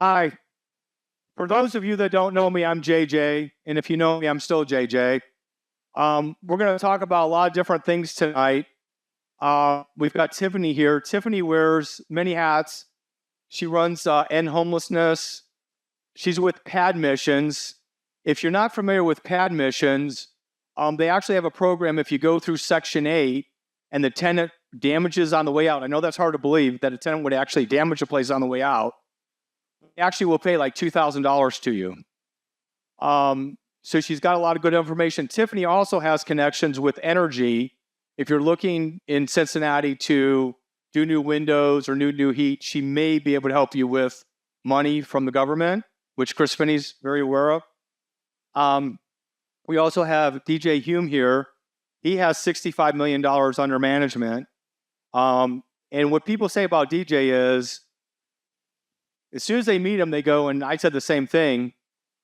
Hi. For those of you that don't know me, I'm JJ. And if you know me, I'm still JJ. We're going to talk about a lot of different things tonight. We've got Tiffany here. Tiffany wears many hats. She runs End Homelessness. She's with PAD Missions. If you're not familiar with PAD Missions, they actually have a program if you go through Section 8 and the tenant damages on the way out. I know that's hard to believe that a tenant would actually damage a place on the way out. They actually will pay like $2,000 to you. So she's got a lot of good information. Tiffany also has connections with Energy. If you're looking in Cincinnati to do new windows or new heat, she may be able to help you with money from the government, which Chris Finney's very aware of. We also have DJ Hume here. He has $65 million under management. And what people say about DJ is, as soon as they meet him, they go, and I said the same thing,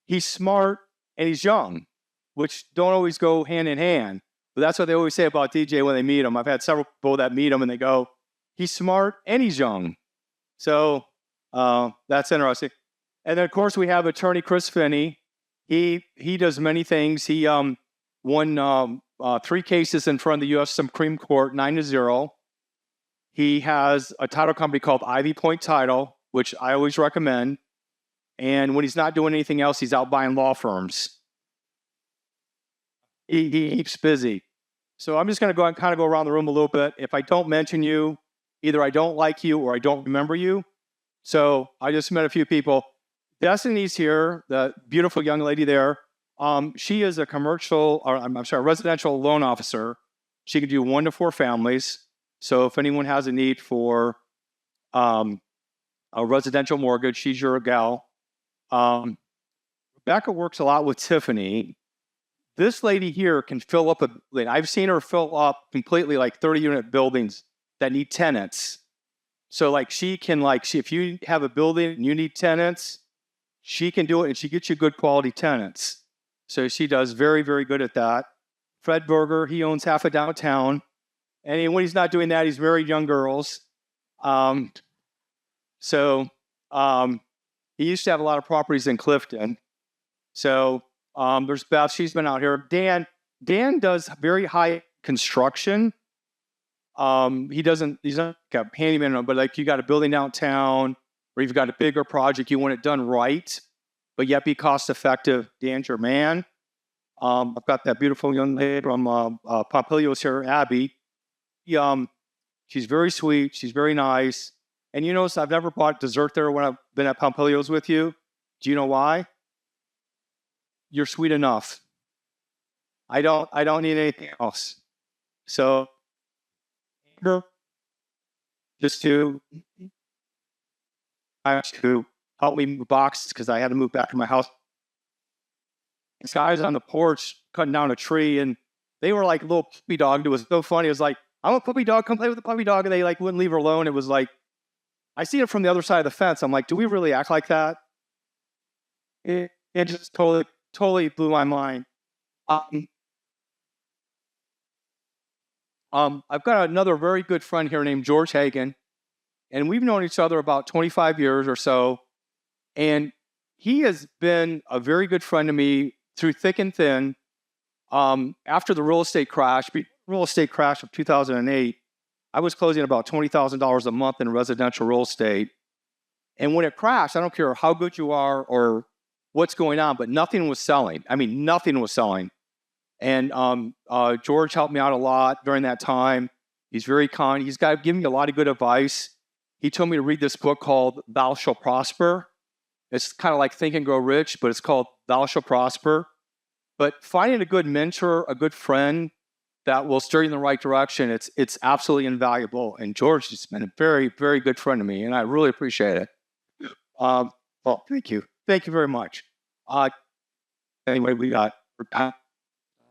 he's smart and he's young, which don't always go hand in hand. But that's what they always say about DJ when they meet him. I've had several people that meet him and they go, he's smart and he's young. So that's interesting. And then, of course, we have attorney Chris Finney. He does many things. He won 3 cases in front of the U.S. Supreme Court, 9-0. He has a title company called Ivy Point Title, which I always recommend. And when he's not doing anything else, he's out buying law firms. He keeps busy. So I'm just going to go and kind of go around the room a little bit. If I don't mention you, either I don't like you or I don't remember you. So I just met a few people. Destiny's here, the beautiful young lady there. She is a residential loan officer. She can do 1 to 4 families. So if anyone has a need for a residential mortgage, she's your gal. Rebecca works a lot with Tiffany. This lady here can fill up I've seen her fill up completely like 30-unit buildings that need tenants. So like she can if you have a building and you need tenants, she can do it and she gets you good quality tenants. So she does very, very good at that. Fred Berger, he owns half of downtown. And when he's not doing that, he's married young girls. He used to have a lot of properties in Clifton. So there's Beth, she's been out here. Dan does very high construction. He's not like a handyman, but like you got a building downtown or you've got a bigger project, you want it done right, but yet be cost effective. Dan's your man. I've got that beautiful young lady from Pompilio's here, Abby. She's very sweet. She's very nice. And you notice I've never bought dessert there when I've been at Pompilio's with you. Do you know why? You're sweet enough. I don't need anything else. So just to help me move boxes because I had to move back to my house. This guy was on the porch cutting down a tree, and they were like a little puppy dog. It was so funny. It was like, I'm a puppy dog, come play with the puppy dog. And they like wouldn't leave her alone. It was like, I see it from the other side of the fence. I'm like, do we really act like that? It just totally blew my mind. I've got another very good friend here named George Hagan, and we've known each other about 25 years or so. And he has been a very good friend to me through thick and thin. After the real estate crash of 2008, I was closing about $20,000 a month in residential real estate. And when it crashed, I don't care how good you are or what's going on, but nothing was selling. I mean, nothing was selling. And George helped me out a lot during that time. He's very kind. He's given me a lot of good advice. He told me to read this book called Thou Shalt Prosper. It's kind of like Think and Grow Rich, but it's called Thou Shalt Prosper. But finding a good mentor, a good friend that will steer you in the right direction, it's absolutely invaluable. And George has been a very, very good friend to me, and I really appreciate it. Well, thank you. Thank you very much. Anyway, we got,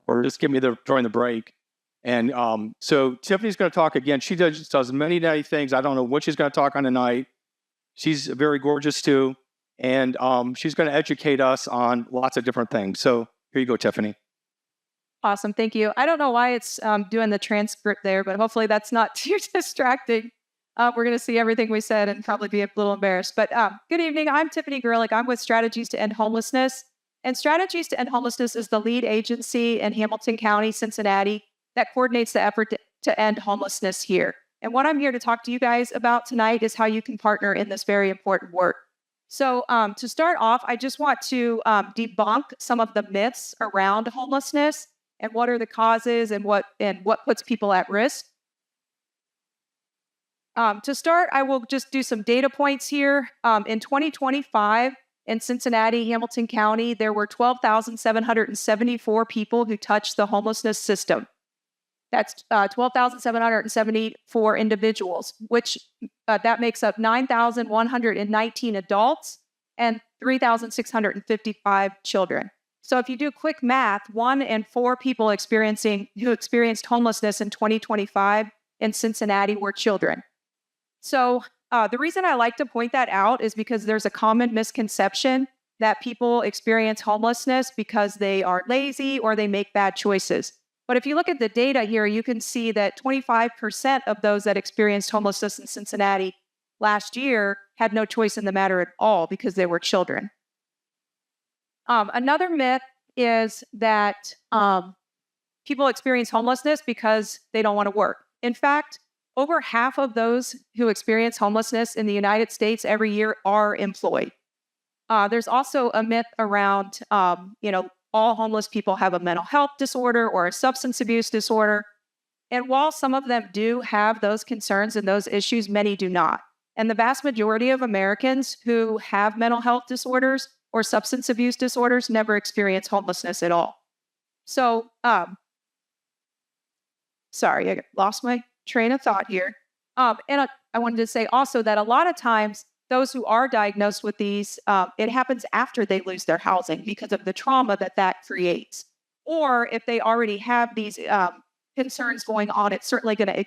or just give me during the break. And so Tiffany's going to talk again. She does many, many things. I don't know what she's going to talk on tonight. She's very gorgeous too. And she's going to educate us on lots of different things. So here you go, Tiffany. Awesome. Thank you. I don't know why it's doing the transcript there, but hopefully that's not too distracting. We're going to see everything we said and probably be a little embarrassed. But good evening. I'm Tiffany Gerlich. I'm with Strategies to End Homelessness. And Strategies to End Homelessness is the lead agency in Hamilton County, Cincinnati, that coordinates the effort to end homelessness here. And what I'm here to talk to you guys about tonight is how you can partner in this very important work. So to start off, I just want to debunk some of the myths around homelessness and what are the causes and what puts people at risk. To start, I will just do some data points here. In 2025, in Cincinnati, Hamilton County, there were 12,774 people who touched the homelessness system. That's 12,774 individuals, which that makes up 9,119 adults and 3,655 children. So if you do quick math, 1 in 4 people who experienced homelessness in 2025 in Cincinnati were children. So the reason I like to point that out is because there's a common misconception that people experience homelessness because they are lazy or they make bad choices. But if you look at the data here, you can see that 25% of those that experienced homelessness in Cincinnati last year had no choice in the matter at all because they were children. Another myth is that people experience homelessness because they don't want to work. In fact, over half of those who experience homelessness in the United States every year are employed. There's also a myth around, all homeless people have a mental health disorder or a substance abuse disorder. And while some of them do have those concerns and those issues, many do not. And the vast majority of Americans who have mental health disorders or substance abuse disorders never experience homelessness at all. So, sorry, I lost my train of thought here. And I wanted to say also that a lot of times those who are diagnosed with these, it happens after they lose their housing because of the trauma that creates. Or if they already have these concerns going on, it's certainly going to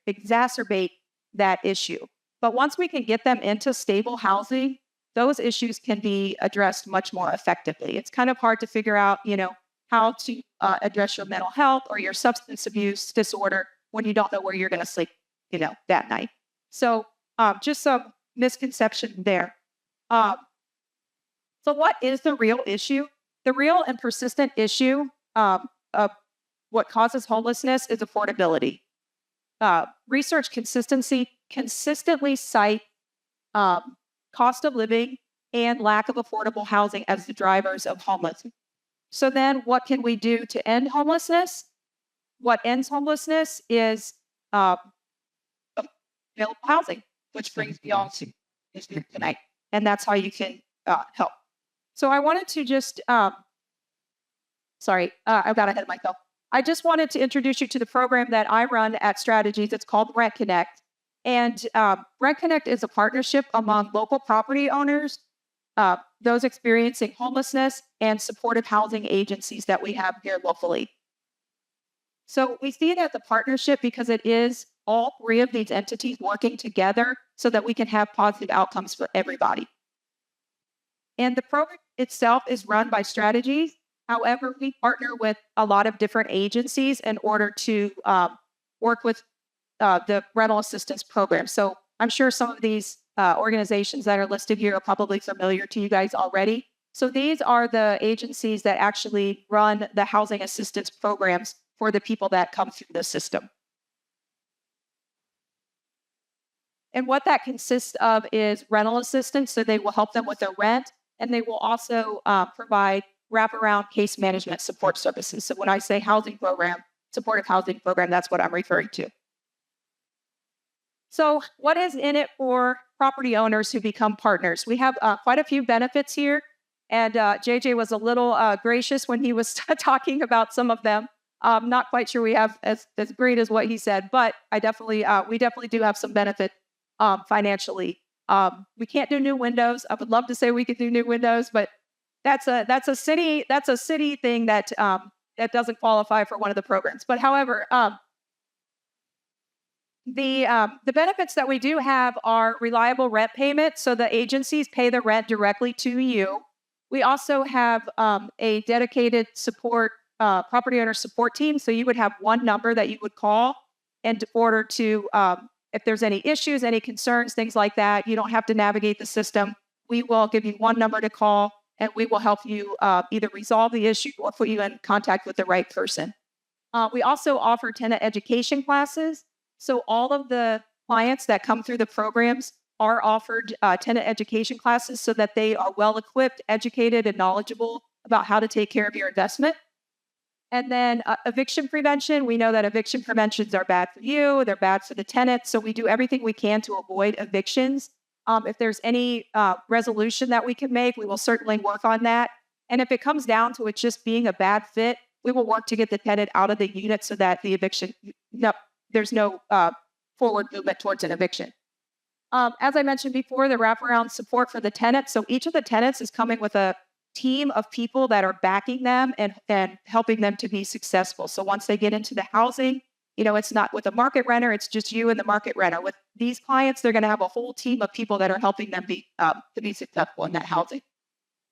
exacerbate that issue. But once we can get them into stable housing, those issues can be addressed much more effectively. It's kind of hard to figure out, how to address your mental health or your substance abuse disorder when you don't know where you're going to sleep, that night. So just some misconception there. So what is the real issue? The real and persistent issue of what causes homelessness is affordability. Research consistently cite cost of living and lack of affordable housing as the drivers of homelessness. So then what can we do to end homelessness? What ends homelessness is available housing, which brings me on to this group tonight. And that's how you can help. So I wanted to just, I got ahead of myself. I just wanted to introduce you to the program that I run at Strategies. It's called Reconnect. And Reconnect is a partnership among local property owners, those experiencing homelessness, and supportive housing agencies that we have here locally. So we see it as a partnership because it is all 3 of these entities working together so that we can have positive outcomes for everybody. And the program itself is run by Strategies. However, we partner with a lot of different agencies in order to work with the rental assistance program. So I'm sure some of these organizations that are listed here are probably familiar to you guys already. So these are the agencies that actually run the housing assistance programs for the people that come through the system. And what that consists of is rental assistance. So they will help them with their rent, and they will also provide wraparound case management support services. So when I say housing program, supportive housing program, that's what I'm referring to. So what is in it for property owners who become partners? We have quite a few benefits here. And JJ was a little gracious when he was talking about some of them. Not quite sure we have as great as what he said, but we definitely do have some benefit financially. We can't do new windows. I would love to say we could do new windows, but that's a city thing that doesn't qualify for one of the programs. But however, the benefits that we do have are reliable rent payment, so the agencies pay the rent directly to you. We also have a dedicated property owner support team. So you would have one number that you would call in order to if there's any issues, any concerns, things like that, you don't have to navigate the system. We will give you one number to call, and we will help you either resolve the issue or put you in contact with the right person. We also offer tenant education classes. So all of the clients that come through the programs are offered tenant education classes so that they are well equipped, educated, and knowledgeable about how to take care of your investment. And then eviction prevention. We know that eviction preventions are bad for you. They're bad for the tenants. So we do everything we can to avoid evictions. If there's any resolution that we can make, we will certainly work on that. And if it comes down to it just being a bad fit, we will work to get the tenant out of the unit so that the eviction, there's no forward movement towards an eviction. As I mentioned before, the wraparound support for the tenant. So each of the tenants is coming with a team of people that are backing them and helping them to be successful. So once they get into the housing, it's not with a market renter, it's just you and the market renter. With these clients, they're going to have a whole team of people that are helping them to be successful in that housing.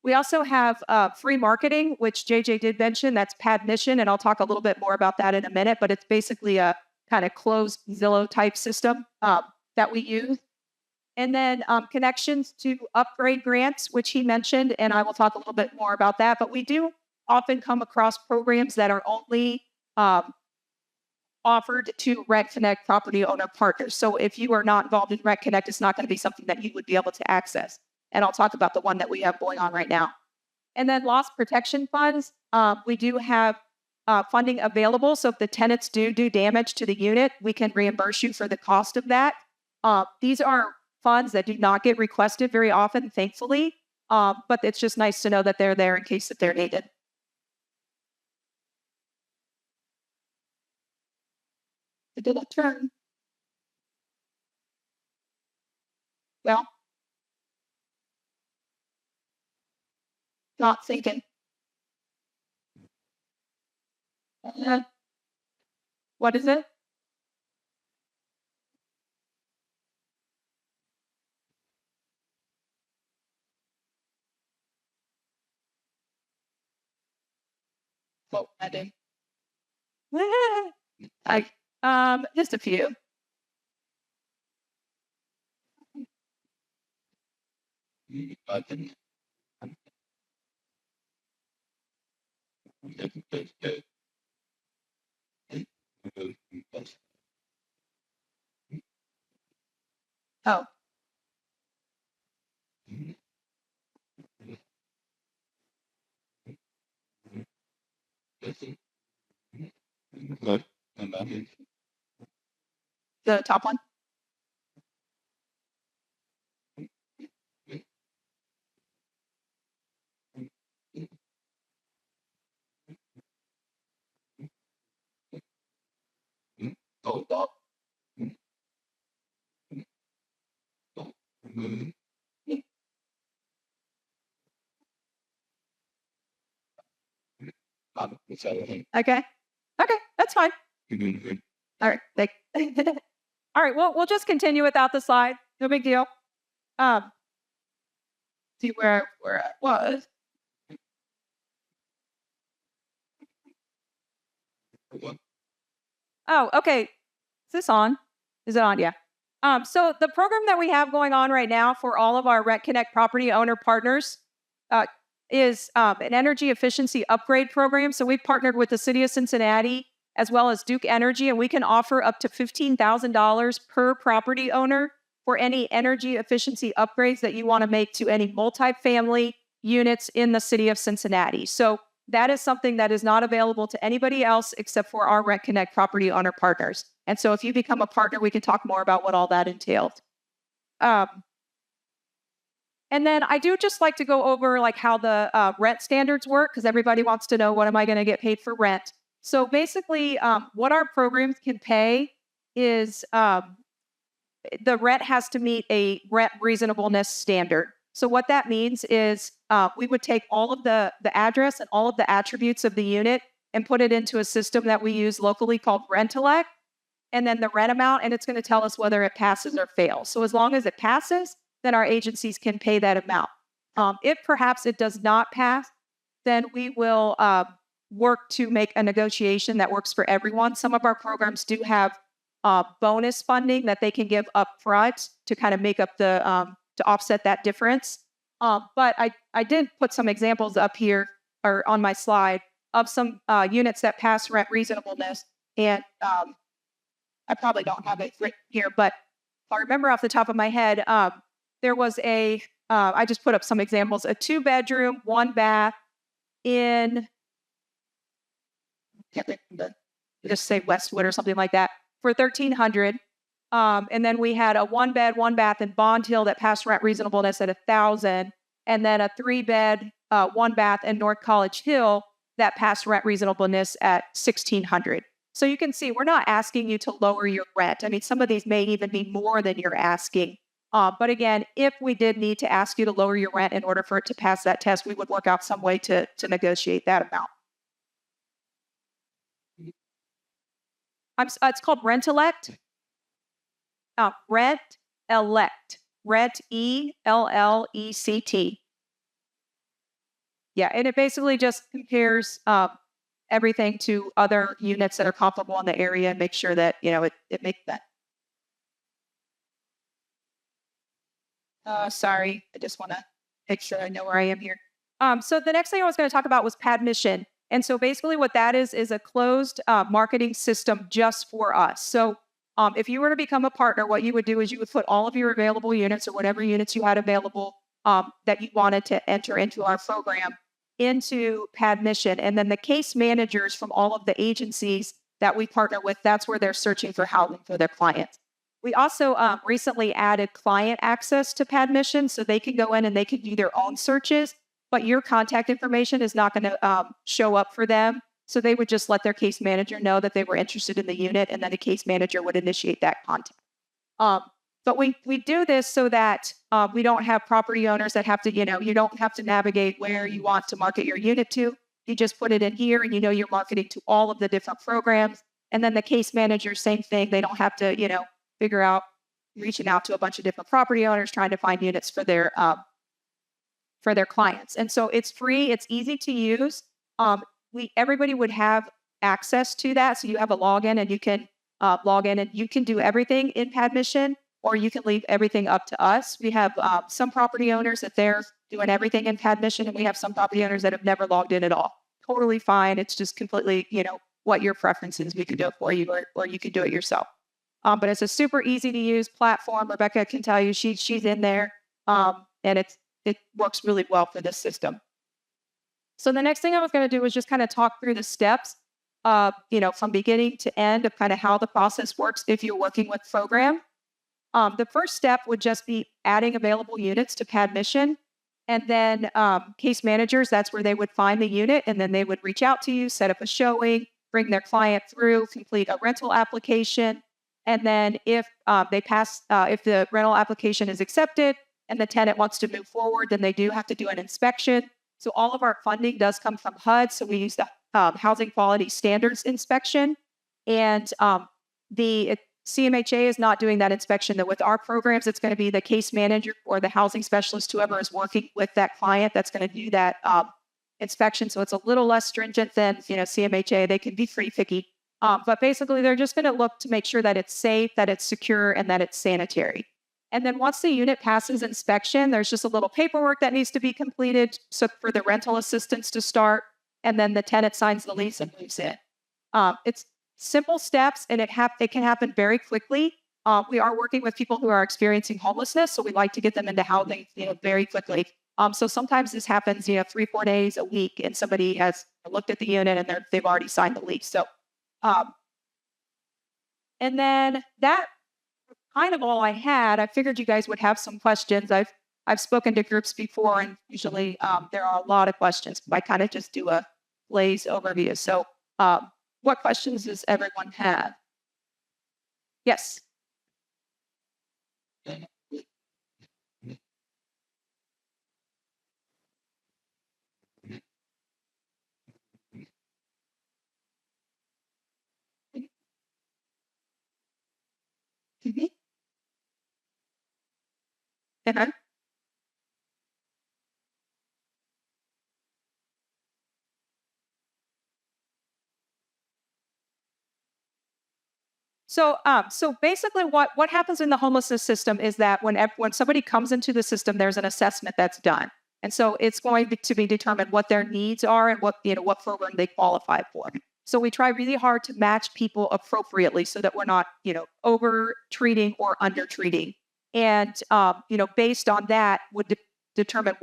We also have free marketing, which JJ did mention. That's Pad Mission, and I'll talk a little bit more about that in a minute, but it's basically a kind of closed Zillow type system that we use. And then connections to upgrade grants, which he mentioned, and I will talk a little bit more about that. But we do often come across programs that are only offered to Reconnect property owner partners. So if you are not involved in Reconnect, it's not going to be something that you would be able to access. And I'll talk about the one that we have going on right now. And then loss protection funds, we do have funding available. So if the tenants do damage to the unit, we can reimburse you for the cost of that. These are funds that do not get requested very often, thankfully, but it's just nice to know that they're there in case that they're needed. It did a turn. Well, not thinking. What is it? What I do? Just a few. Oh. The top one? Okay. Okay, that's fine. All right. All right. Well, we'll just continue without the slide. No big deal. See where I was. Oh, okay. Is this on? Is it on? Yeah. So the program that we have going on right now for all of our Reconnect property owner partners is an energy efficiency upgrade program. So we've partnered with the city of Cincinnati as well as Duke Energy, and we can offer up to $15,000 per property owner for any energy efficiency upgrades that you want to make to any multifamily units in the city of Cincinnati. So that is something that is not available to anybody else except for our Reconnect property owner partners. And so if you become a partner, we can talk more about what all that entails. And then I do just like to go over like how the rent standards work, because everybody wants to know, what am I going to get paid for rent? So basically, what our programs can pay is the rent has to meet a rent reasonableness standard. So what that means is we would take all of the address and all of the attributes of the unit and put it into a system that we use locally called Rentellect, and then the rent amount, and it's going to tell us whether it passes or fails. So as long as it passes, then our agencies can pay that amount. If perhaps it does not pass, then we will work to make a negotiation that works for everyone. Some of our programs do have bonus funding that they can give up front to kind of make up to offset that difference. But I did put some examples up here or on my slide of some units that pass rent reasonableness. And I probably don't have it written here, but if I remember off the top of my head, there was I just put up some examples, a 2-bedroom, 1-bath in, just say Westwood or something like that, for $1,300. And then we had a 1-bed, 1-bath in Bond Hill that passed rent reasonableness at $1,000, and then a 3-bed, 1-bath in North College Hill that passed rent reasonableness at $1,600. So you can see we're not asking you to lower your rent. I mean, some of these may even be more than you're asking. But again, if we did need to ask you to lower your rent in order for it to pass that test, we would work out some way to negotiate that amount. It's called Rent Elect. Rent Elect. Rent ELLECT. Yeah, and it basically just compares everything to other units that are comparable in the area and make sure that, it makes that. Sorry, I just want to make sure I know where I am here. So the next thing I was going to talk about was PadMission. And so basically what that is a closed marketing system just for us. So if you were to become a partner, what you would do is you would put all of your available units or whatever units you had available that you wanted to enter into our program into PadMission. And then the case managers from all of the agencies that we partner with, that's where they're searching for housing for their clients. We also recently added client access to PadMission, so they can go in and they can do their own searches, but your contact information is not going to show up for them. So they would just let their case manager know that they were interested in the unit, and then the case manager would initiate that contact. But we do this so that we don't have property owners that have to, you don't have to navigate where you want to market your unit to. You just put it in here and you're marketing to all of the different programs. And then the case manager, same thing. They don't have to, figure out reaching out to a bunch of different property owners trying to find units for their clients. And so it's free, it's easy to use. Everybody would have access to that. So you have a login and you can log in and you can do everything in PadMission, or you can leave everything up to us. We have some property owners that they're doing everything in PadMission, and we have some property owners that have never logged in at all. Totally fine. It's just completely, what your preference is. We can do it for you, or you can do it yourself. But it's a super easy to use platform. Rebecca can tell you she's in there, and it works really well for this system. So the next thing I was going to do was just kind of talk through the steps, from beginning to end of kind of how the process works if you're working with program. The first step would just be adding available units to PadMission, and then case managers, that's where they would find the unit, and then they would reach out to you, set up a showing, bring their client through, complete a rental application. And then if they pass, if the rental application is accepted and the tenant wants to move forward, then they do have to do an inspection. So all of our funding does come from HUD. So we use the Housing Quality Standards inspection. And the CMHA is not doing that inspection. That with our programs, it's going to be the case manager or the housing specialist, whoever is working with that client, that's going to do that inspection. So it's a little less stringent than CMHA. They can be pretty picky. But basically, they're just going to look to make sure that it's safe, that it's secure, and that it's sanitary. And then once the unit passes inspection, there's just a little paperwork that needs to be completed for the rental assistance to start. And then the tenant signs the lease and moves in. It's simple steps, and it can happen very quickly. We are working with people who are experiencing homelessness, so we like to get them into housing very quickly. So sometimes this happens 3-4 days a week, and somebody has looked at the unit and they've already signed the lease. So and then that kind of all I had. I figured you guys would have some questions. I've spoken to groups before, and usually there are a lot of questions. I kind of just do a blaze overview. So what questions does everyone have? Yes. Mhm. Uh-huh. So basically, what happens in the homelessness system is that when somebody comes into the system, there's an assessment that's done, and so it's going to be determined what their needs are and what program they qualify for. So we try really hard to match people appropriately so that we're not over treating or under treating, and based on that would determine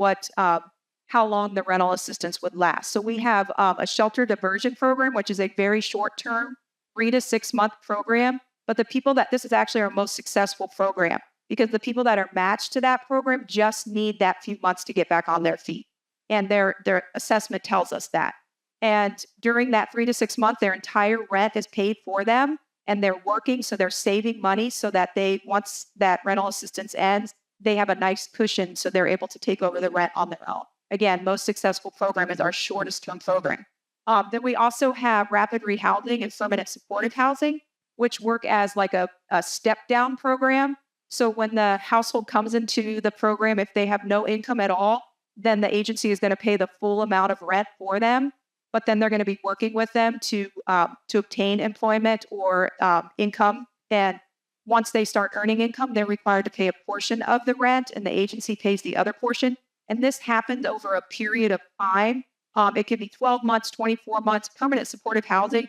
how long the rental assistance would last. So we have a shelter diversion program, which is a very short term 3 to 6 month program. But this is actually our most successful program because the people that are matched to that program just need that few months to get back on their feet. And their assessment tells us that. And during that 3 to 6 months, their entire rent is paid for them and they're working. So they're saving money so that once that rental assistance ends, they have a nice cushion. So they're able to take over the rent on their own. Again, most successful program is our shortest term program. Then we also have rapid rehousing and permanent supportive housing, which work as like a step down program. So when the household comes into the program, if they have no income at all, then the agency is going to pay the full amount of rent for them. But then they're going to be working with them to obtain employment or income. And once they start earning income, they're required to pay a portion of the rent, and the agency pays the other portion. And this happened over a period of time. It could be 12 months, 24 months. Permanent supportive housing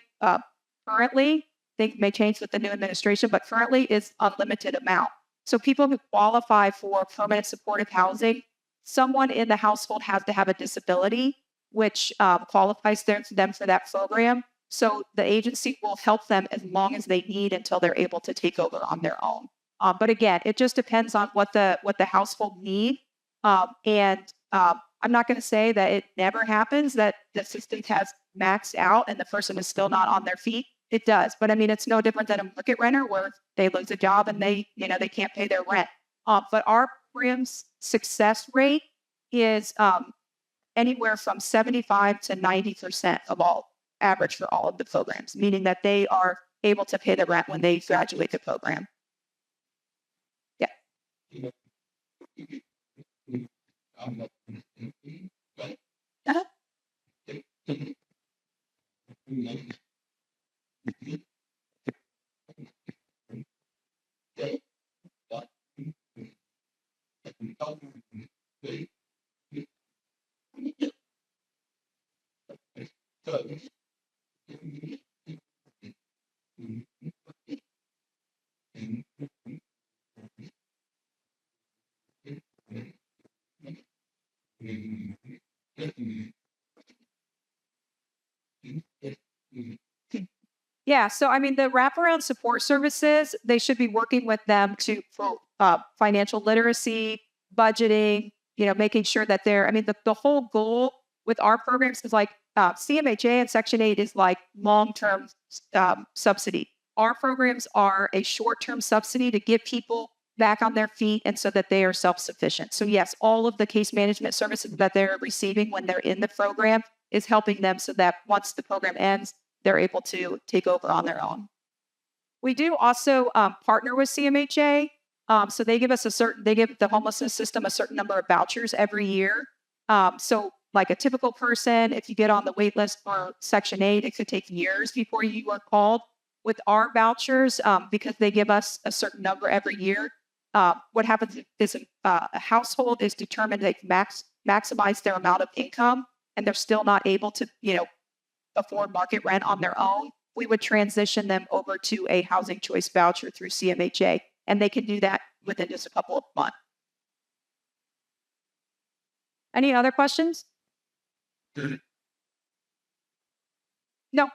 currently, things may change with the new administration, but currently is unlimited amount. So people who qualify for permanent supportive housing, someone in the household has to have a disability, which qualifies them for that program. So the agency will help them as long as they need until they're able to take over on their own. But again, it just depends on what the household need. I'm not going to say that it never happens that the system has maxed out and the person is still not on their feet. It does. But I mean, it's no different than a market renter where they lose a job and they can't pay their rent. But our program's success rate is anywhere from 75 to 90% of all average for all of the programs, meaning that they are able to pay the rent when they graduate the program. Yeah. Uh-huh. Yeah, so I mean, the wraparound support services, they should be working with them for financial literacy, budgeting, making sure that the whole goal with our programs is like CMHA and Section 8 is like long-term subsidy. Our programs are a short-term subsidy to get people back on their feet and so that they are self-sufficient. So yes, all of the case management services that they're receiving when they're in the program is helping them so that once the program ends, they're able to take over on their own. We do also partner with CMHA. So they give the homelessness system a certain number of vouchers every year. So like a typical person, if you get on the wait list for Section 8, it could take years before you are called. With our vouchers, because they give us a certain number every year, what happens is a household is determined they maximize their amount of income and they're still not able to, afford market rent on their own. We would transition them over to a housing choice voucher through CMHA, and they can do that within just a couple of months. Any other questions? No,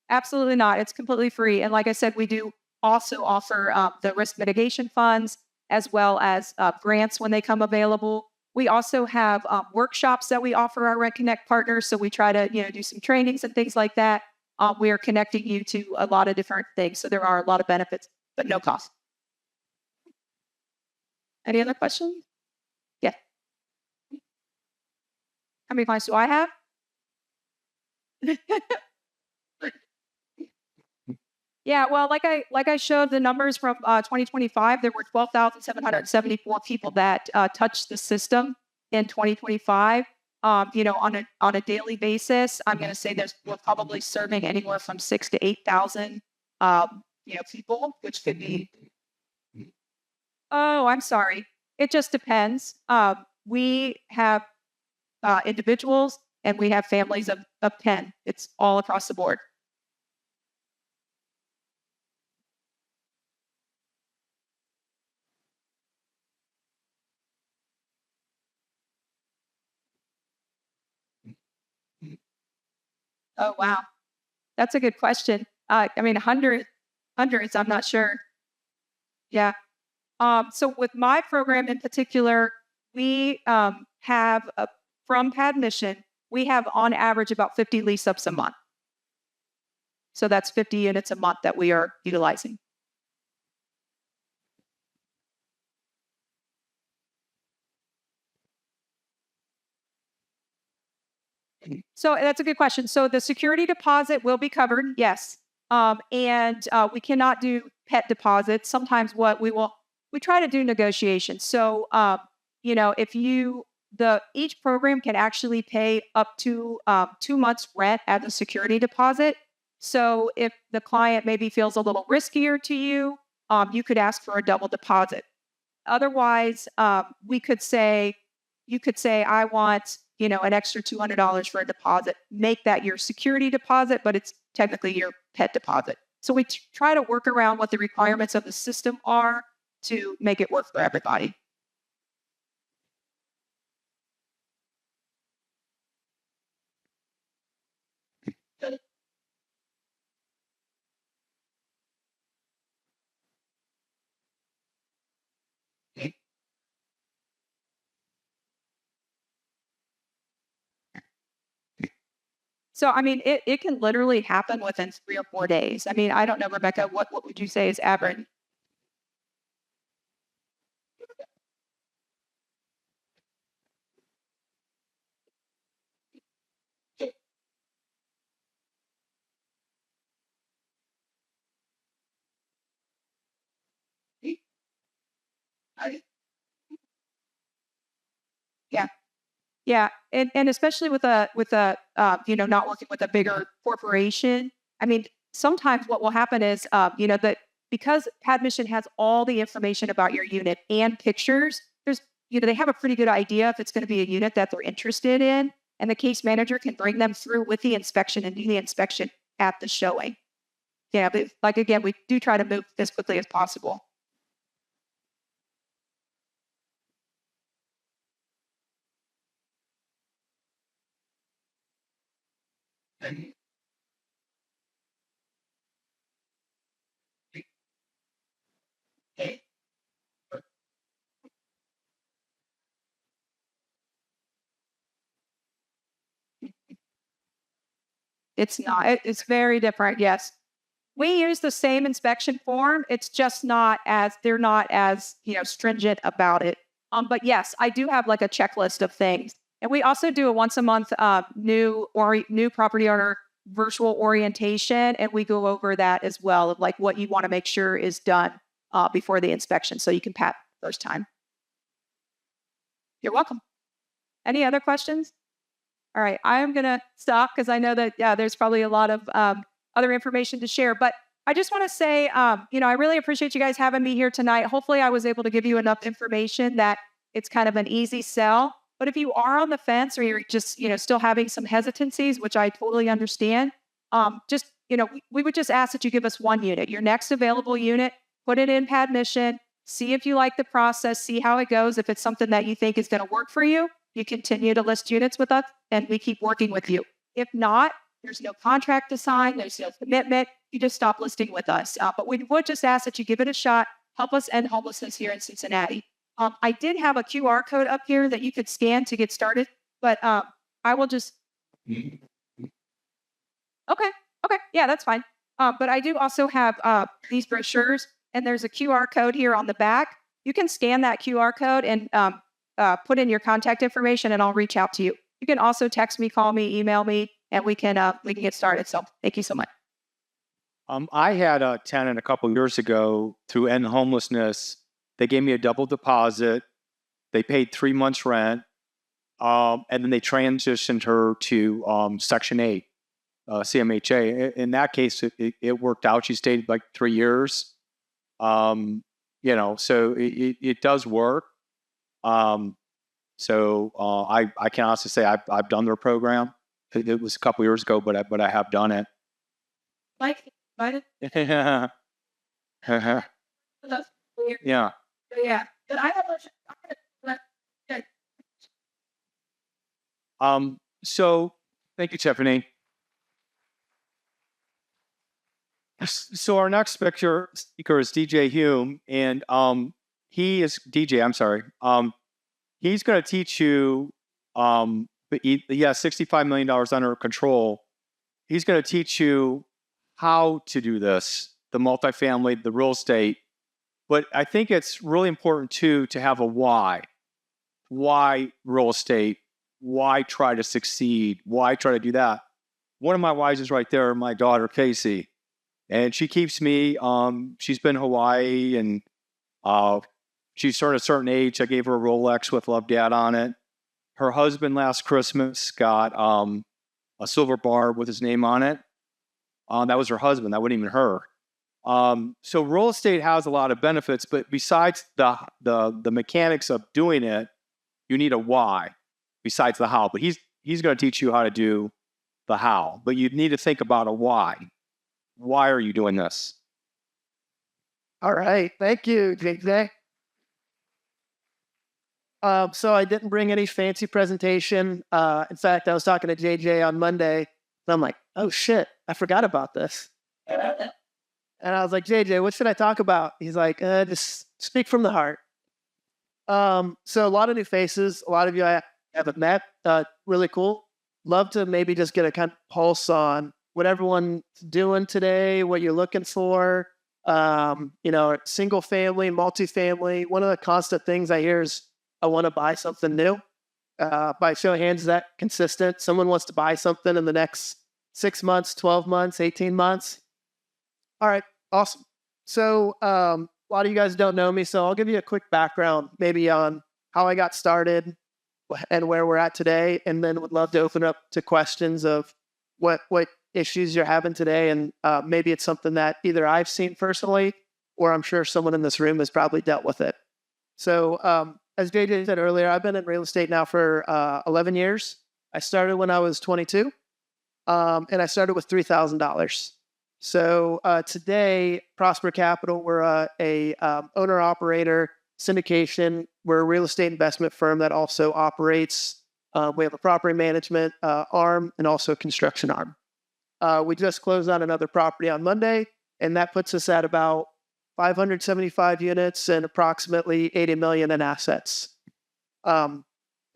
absolutely not. It's completely free. And like I said, we do also offer the risk mitigation funds as well as grants when they come available. We also have workshops that we offer our Reconnect partners. So we try to do some trainings and things like that. We are connecting you to a lot of different things. So there are a lot of benefits, but no cost. Any other questions? Yeah. How many clients do I have? Yeah, well, like I showed the numbers from 2025, there were 12,774 people that touched the system in 2025. On a daily basis, I'm going to say we're probably serving anywhere from 6,000 to 8,000 people, which could be. Oh, I'm sorry. It just depends. We have individuals and we have families of 10. It's all across the board. Oh, wow. That's a good question. I mean, hundreds, I'm not sure. Yeah. So with my program in particular, we have from pad mission, we have on average about 50 lease ups a month. So that's 50 units a month that we are utilizing. So that's a good question. So the security deposit will be covered, yes. And we cannot do pet deposits. Sometimes we try to do negotiations. So if each program can actually pay up to 2 months rent as a security deposit. So if the client maybe feels a little riskier to you, you could ask for a double deposit. Otherwise, you could say, I want, an extra $200 for a deposit. Make that your security deposit, but it's technically your pet deposit. So we try to work around what the requirements of the system are to make it work for everybody. So, I mean, it can literally happen within 3 or 4 days. I mean, I don't know, Rebecca, what would you say is average? Yeah. Yeah, and especially with a not working with a bigger corporation. I mean, sometimes what will happen is that because Padmission has all the information about your unit and pictures, they have a pretty good idea if it's going to be a unit that they're interested in, and the case manager can bring them through with the inspection and do the inspection at the showing. Yeah, but like again, we do try to move as quickly as possible. It's not. It's very different. Yes. We use the same inspection form. It's just they're not as, stringent about it. But yes, I do have like a checklist of things. And we also do a once a month new property owner virtual orientation. And we go over that as well of like what you want to make sure is done before the inspection so you can pat first time. You're welcome. Any other questions? All right, I'm going to stop because I know that, there's probably a lot of other information to share. But I just want to say, I really appreciate you guys having me here tonight. Hopefully I was able to give you enough information that it's kind of an easy sell. But if you are on the fence or you're just, still having some hesitancies, which I totally understand, we would just ask that you give us one unit, your next available unit, put it in Padmission, see if you like the process, see how it goes. If it's something that you think is going to work for you, you continue to list units with us and we keep working with you. If not, there's no contract to sign, there's no commitment, you just stop listing with us. But we would just ask that you give it a shot, help us end homelessness here in Cincinnati. I did have a QR code up here that you could scan to get started, but I will just. Okay, yeah, that's fine. But I do also have these brochures, and there's a QR code here on the back. You can scan that QR code and put in your contact information, and I'll reach out to you. You can also text me, call me, email me, and we can get started. So thank you so much. I had a tenant a couple years ago through End Homelessness. They gave me a double deposit. They paid 3 months rent, and then they transitioned her to Section 8 CMHA. In that case, it worked out. She stayed like 3 years. So it does work. I can honestly say I've done their program. It was a couple years ago, but I have done it. Like, Yeah. that's weird. Yeah. Yeah. But I have So thank you, Tiffany. So our next speaker is DJ Hume, and he is DJ. I'm sorry. He's going to teach you. $65 million under control. He's going to teach you how to do this, the multifamily, the real estate. But I think it's really important too to have a why. Why real estate? Why try to succeed? Why try to do that? One of my whys is right there, my daughter, Casey. And she keeps me, she's been in Hawaii, and she's turned a certain age. I gave her a Rolex with Love Dad on it. Her husband last Christmas got a silver bar with his name on it. That was her husband. That wasn't even her. So real estate has a lot of benefits, but besides the mechanics of doing it, you need a why besides the how. But he's going to teach you how to do the how. But you need to think about a why. Why are you doing this? All right. Thank you, JJ. So I didn't bring any fancy presentation. In fact, I was talking to JJ on Monday, and I'm like, oh shit, I forgot about this. And I was like, JJ, what should I talk about? He's like, just speak from the heart. So a lot of new faces, a lot of you I haven't met. Really cool. Love to maybe just get a kind of pulse on what everyone's doing today, what you're looking for. Single family, multifamily. One of the constant things I hear is, I want to buy something new. By show of hands, is that consistent? Someone wants to buy something in the next 6 months, 12 months, 18 months. All right, awesome. So a lot of you guys don't know me, so I'll give you a quick background maybe on how I got started and where we're at today, and then would love to open up to questions of what issues you're having today, and maybe it's something that either I've seen personally, or I'm sure someone in this room has probably dealt with it. So as JJ said earlier, I've been in real estate now for 11 years. I started when I was 22, and I started with $3,000. So today, Prosper Capital, we're a owner-operator syndication. We're a real estate investment firm that also operates. We have a property management arm and also a construction arm. We just closed on another property on Monday, and that puts us at about 575 units and approximately $80 million in assets. That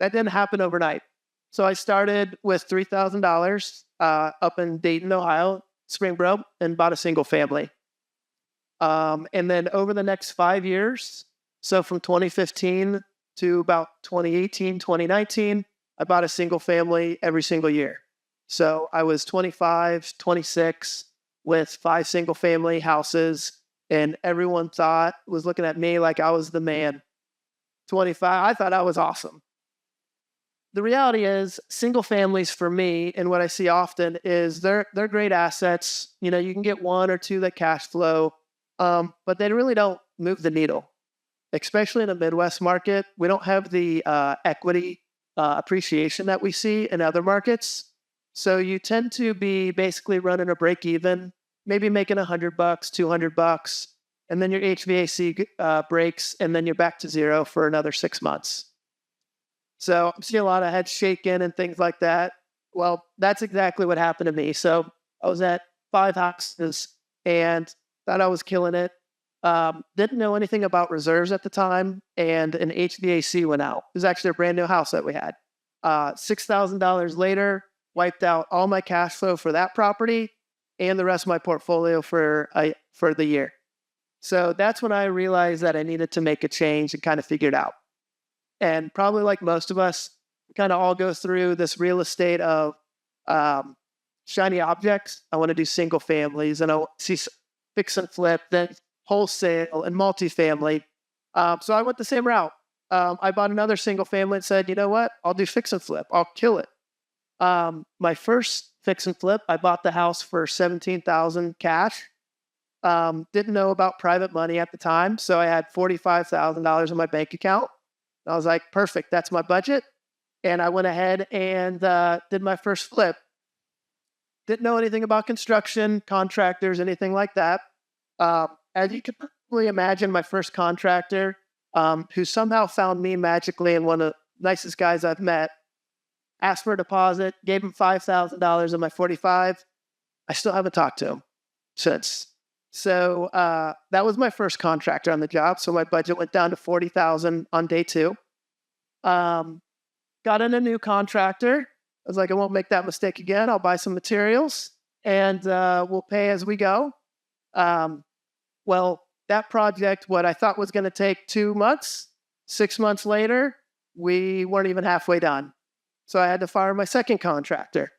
didn't happen overnight. So I started with $3,000 up in Dayton, Ohio, Springboro, and bought a single family. And then over the next 5 years, so from 2015 to about 2018, 2019, I bought a single family every single year. So I was 25, 26 with 5 single family houses, and everyone was looking at me like I was the man. 25, I thought I was awesome. The reality is, single families for me, and what I see often is they're great assets. You can get 1 or 2 that cash flow, but they really don't move the needle. Especially in the Midwest market, we don't have the equity appreciation that we see in other markets. So you tend to be basically running a break even, maybe making $100, $200, and then your HVAC breaks, and then you're back to zero for another 6 months. So I'm seeing a lot of heads shaking and things like that. Well, that's exactly what happened to me. So I was at 5 houses and thought I was killing it. Didn't know anything about reserves at the time, and an HVAC went out. It was actually a brand new house that we had. $6,000 later, wiped out all my cash flow for that property and the rest of my portfolio for the year. So that's when I realized that I needed to make a change and kind of figure it out. And probably like most of us, kind of all go through this real estate of shiny objects. I want to do single families, and I see fix and flip, then wholesale and multifamily. So I went the same route. I bought another single family and said, you know what? I'll do fix and flip. I'll kill it. My first fix and flip. I bought the house for $17,000 cash. Didn't know about private money at the time, so I had $45,000 in my bank account. I was like, perfect, that's my budget. And I went ahead and did my first flip. Didn't know anything about construction, contractors, anything like that. As you can probably imagine, my first contractor, who somehow found me magically and one of the nicest guys I've met, asked for a deposit, gave him $5,000 of my 45. I still haven't talked to him since. So that was my first contractor on the job. So my budget went down to $40,000 on day 2. Got in a new contractor. I was like, I won't make that mistake again. I'll buy some materials and we'll pay as we go. Well, that project, what I thought was going to take 2 months, 6 months later, we weren't even halfway done. So I had to fire my second contractor.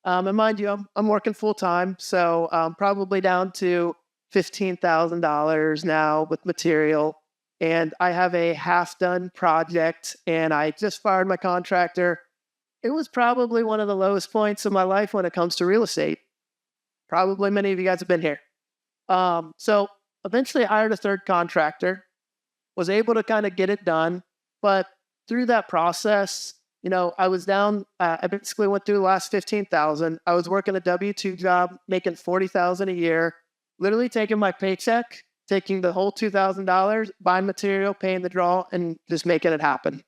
And mind you, I'm working full time, so probably down to $15,000 now with material. And I have a half-done project, and I just fired my contractor. It was probably one of the lowest points of my life when it comes to real estate. Probably many of you guys have been here. So eventually I hired a third contractor, was able to kind of get it done. But through that process, I was down, I basically went through the last 15,000. I was working a W-2 job, making 40,000 a year, literally taking my paycheck, taking the whole $2,000, buying material, paying the draw, and just making it happen.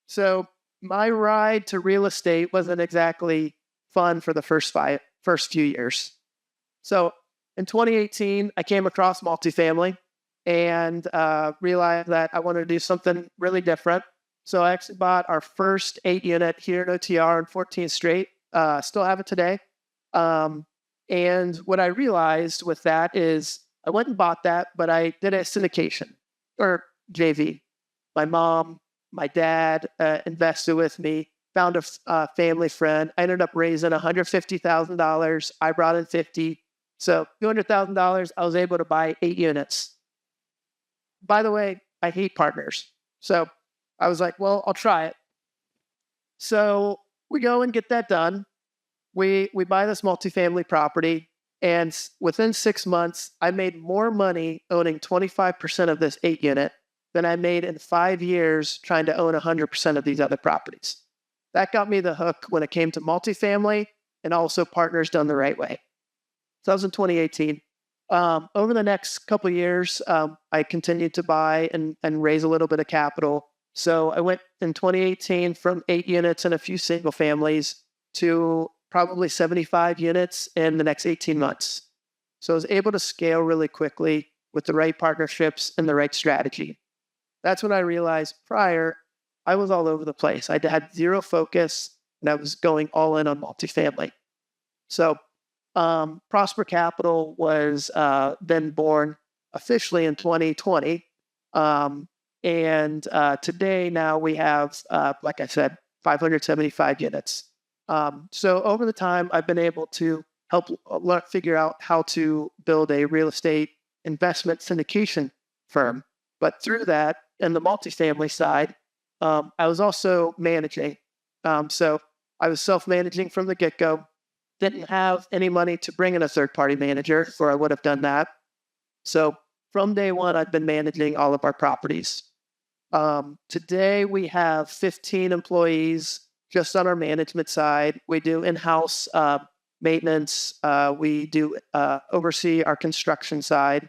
So my ride to real estate wasn't exactly fun for the first few years. So in 2018, I came across multifamily and realized that I wanted to do something really different. So I actually bought our first 8-unit here in OTR on 14th Street. Still have it today. And what I realized with that is I went and bought that, but I did a syndication or JV. My mom, my dad invested with me, found a family friend. I ended up raising $150,000. I brought in 50. So $200,000, I was able to buy 8 units. By the way, I hate partners. So I was like, well, I'll try it. So we go and get that done. We buy this multifamily property, and within 6 months, I made more money owning 25% of this 8-unit than I made in 5 years trying to own 100% of these other properties. That got me the hook when it came to multifamily and also partners done the right way. So that was in 2018. Over the next couple of years, I continued to buy and raise a little bit of capital. So I went in 2018 from 8 units and a few single families to probably 75 units in the next 18 months. So I was able to scale really quickly with the right partnerships and the right strategy. That's when I realized prior, I was all over the place. I had zero focus and I was going all in on multifamily. So Prosper Capital was then born officially in 2020. And today now we have, like I said, 575 units. So over the time, I've been able to help figure out how to build a real estate investment syndication firm. But through that, and the multifamily side, I was also managing. So I was self-managing from the get-go. Didn't have any money to bring in a third-party manager, or I would have done that. So from day one, I've been managing all of our properties. Today, we have 15 employees just on our management side. We do in-house maintenance. We do oversee our construction side.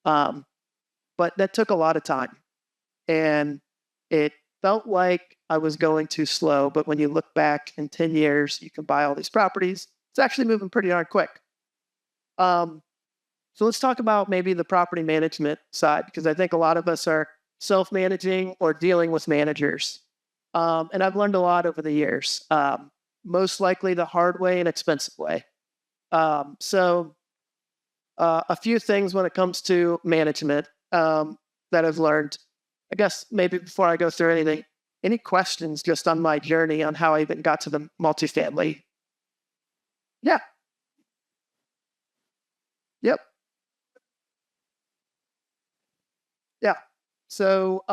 But that took a lot of time. And it felt like I was going too slow. But when you look back in 10 years, you can buy all these properties. It's actually moving pretty darn quick. So let's talk about maybe the property management side, because I think a lot of us are self-managing or dealing with managers. And I've learned a lot over the years, most likely the hard way and expensive way. So a few things when it comes to management that I've learned. I guess maybe before I go through anything, any questions just on my journey on how I even got to the multifamily? Yeah. Yep. Yeah. So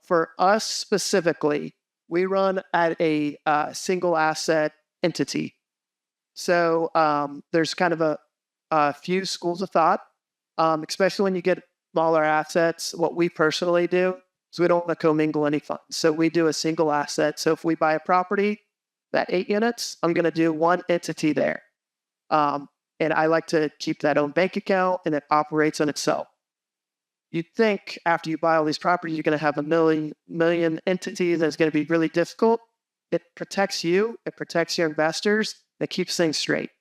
for us specifically, we run at a single asset entity. So there's kind of a few schools of thought, especially when you get smaller assets. What we personally do is we don't want to commingle any funds. So we do a single asset. So if we buy a property, that 8 units, I'm going to do one entity there. And I like to keep that own bank account, and it operates on itself. You'd think after you buy all these properties, you're going to have a million entities. That's going to be really difficult. It protects you. It protects your investors. It keeps things straight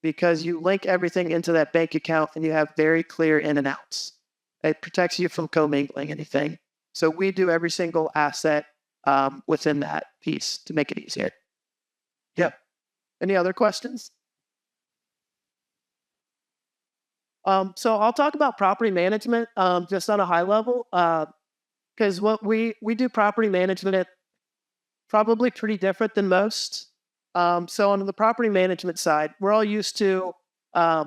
because you link everything into that bank account and you have very clear in and outs. It protects you from commingling anything. So we do every single asset within that piece to make it easier. Yep. Any other questions? So I'll talk about property management just on a high level because what we do property management at probably pretty different than most. So on the property management side, we're all used to a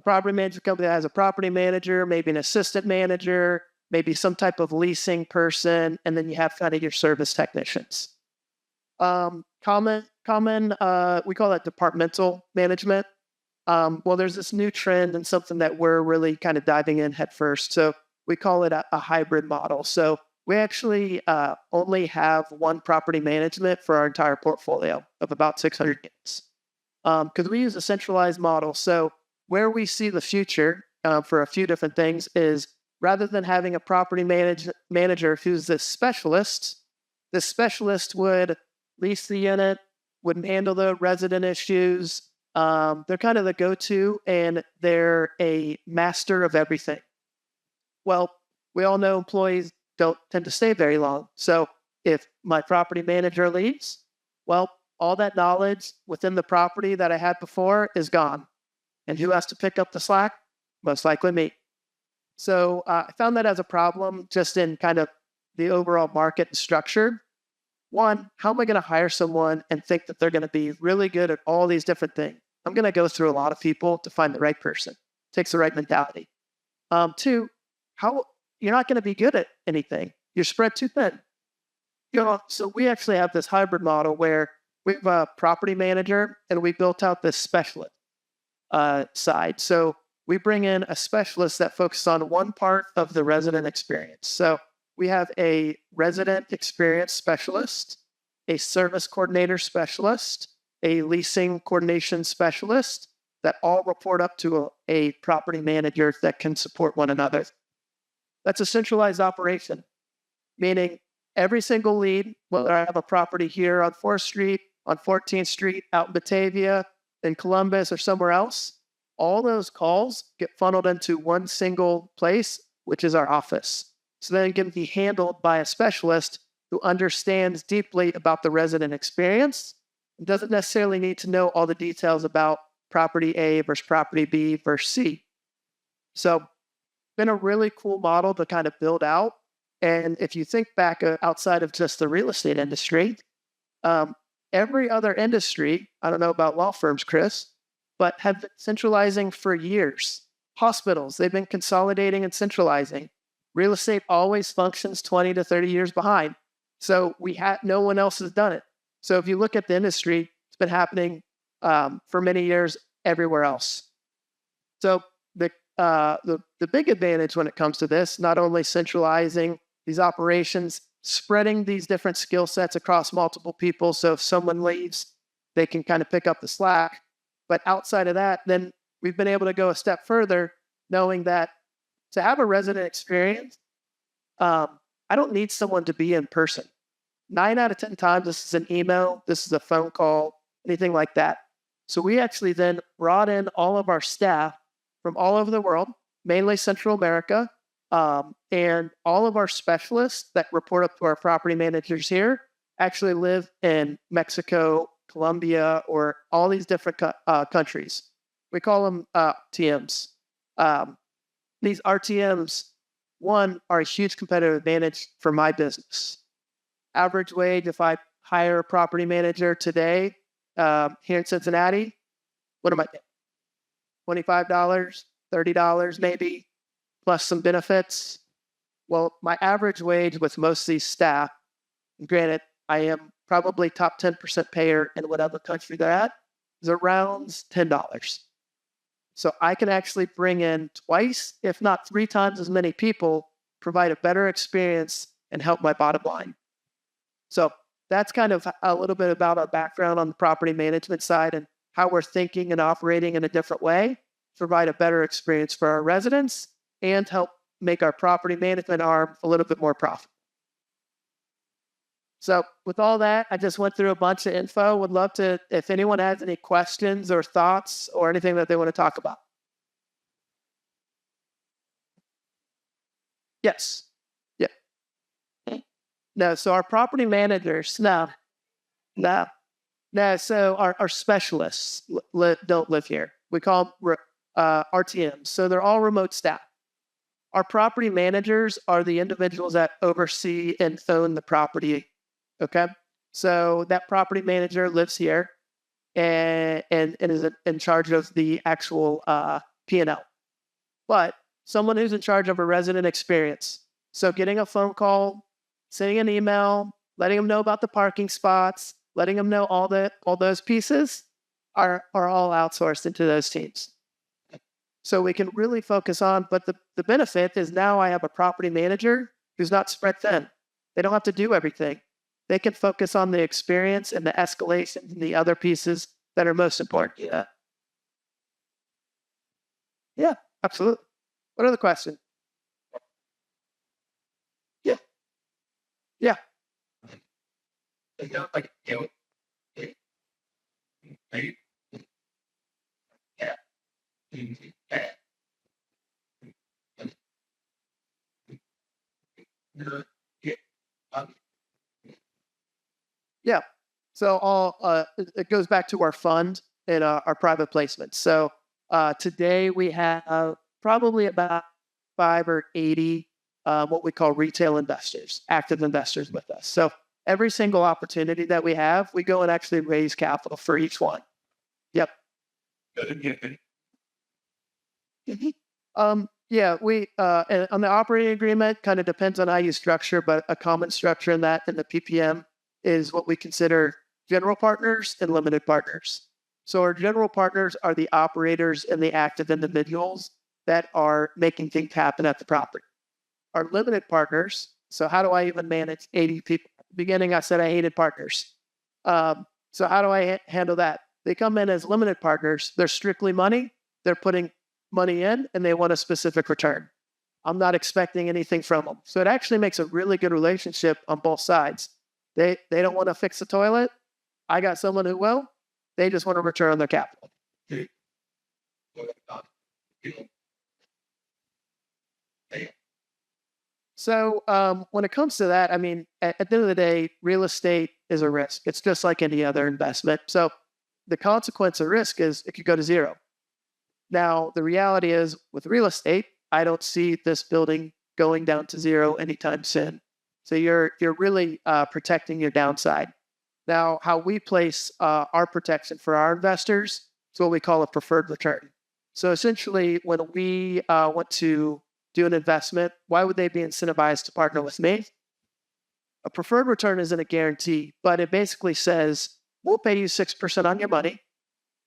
property management company that has a property manager, maybe an assistant manager, maybe some type of leasing person, and then you have kind of your service technicians. Common, we call that departmental management. Well, there's this new trend and something that we're really kind of diving in head first. So we call it a hybrid model. So we actually only have one property management for our entire portfolio of about 600 units because we use a centralized model. So where we see the future for a few different things is rather than having a property manager who's the specialist would lease the unit, would handle the resident issues. They're kind of the go-to, and they're a master of everything. Well, we all know employees don't tend to stay very long. So if my property manager leaves, well, all that knowledge within the property that I had before is gone. And who has to pick up the slack? Most likely me. So I found that as a problem just in kind of the overall market and structure. One, how am I going to hire someone and think that they're going to be really good at all these different things? I'm going to go through a lot of people to find the right person. It takes the right mentality. Two, you're not going to be good at anything. You're spread too thin. So we actually have this hybrid model where we have a property manager and we built out this specialist side. So we bring in a specialist that focuses on one part of the resident experience. So we have a resident experience specialist, a service coordinator specialist, a leasing coordination specialist that all report up to a property manager that can support one another. That's a centralized operation, meaning every single lead, whether I have a property here on 4th Street, on 14th Street, out in Batavia, in Columbus, or somewhere else, all those calls get funneled into one single place, which is our office. So then it can be handled by a specialist who understands deeply about the resident experience and doesn't necessarily need to know all the details about property A versus property B versus C. So it's been a really cool model to kind of build out. And if you think back outside of just the real estate industry, every other industry, I don't know about law firms, Chris, but have been centralizing for years. Hospitals, they've been consolidating and centralizing. Real estate always functions 20 to 30 years behind. So no one else has done it. So if you look at the industry, it's been happening for many years everywhere else. So the big advantage when it comes to this, not only centralizing these operations, spreading these different skill sets across multiple people. So if someone leaves, they can kind of pick up the slack. But outside of that, then we've been able to go a step further, knowing that to have a resident experience, I don't need someone to be in person. 9 out of 10 times, this is an email, this is a phone call, anything like that. So we actually then brought in all of our staff from all over the world, mainly Central America, and all of our specialists that report up to our property managers here actually live in Mexico, Colombia, or all these different countries. We call them TMs. These RTMs, one, are a huge competitive advantage for my business. Average wage, if I hire a property manager today here in Cincinnati, what am I getting? $25, $30 maybe, plus some benefits. Well, my average wage with most of these staff, granted, I am probably top 10% payer in whatever country they're at, is around $10. So I can actually bring in twice, if not 3 times as many people, provide a better experience, and help my bottom line. So that's kind of a little bit about our background on the property management side and how we're thinking and operating in a different way to provide a better experience for our residents and help make our property management arm a little bit more profitable. So with all that, I just went through a bunch of info. Would love to, if anyone has any questions or thoughts or anything that they want to talk about. Yes. Yeah. No, so our property managers, no. So our specialists don't live here. We call them RTMs. So they're all remote staff. Our property managers are the individuals that oversee and own the property. Okay. So that property manager lives here and is in charge of the actual P&L. But someone who's in charge of a resident experience. So getting a phone call, sending an email, letting them know about the parking spots, letting them know all those pieces are all outsourced into those teams. So we can really focus on, but the benefit is now I have a property manager who's not spread thin. They don't have to do everything. They can focus on the experience and the escalations and the other pieces that are most important. Yeah, absolutely. What other question? Yeah. Yeah. So it goes back to our fund and our private placements. So today we have probably about 5 or 80 what we call retail investors, active investors with us. So every single opportunity that we have, we go and actually raise capital for each one. Yep. Yeah, we and on the operating agreement kind of depends on how you structure, but a common structure in that in the PPM is what we consider general partners and limited partners. So our general partners are the operators and the active individuals that are making things happen at the property. Our limited partners, so how do I even manage 80 people? At the beginning, I said I hated partners. So how do I handle that? They come in as limited partners. They're strictly money. They're putting money in and they want a specific return. I'm not expecting anything from them. So it actually makes a really good relationship on both sides. They don't want to fix the toilet. I got someone who will. They just want to return on their capital. So when it comes to that, I mean, at the end of the day, real estate is a risk. It's just like any other investment. So the consequence of risk is it could go to zero. Now, the reality is with real estate, I don't see this building going down to zero anytime soon. So you're really protecting your downside. Now, how we place our protection for our investors is what we call a preferred return. So essentially, when we want to do an investment, why would they be incentivized to partner with me? A preferred return isn't a guarantee, but it basically says, we'll pay you 6% on your money,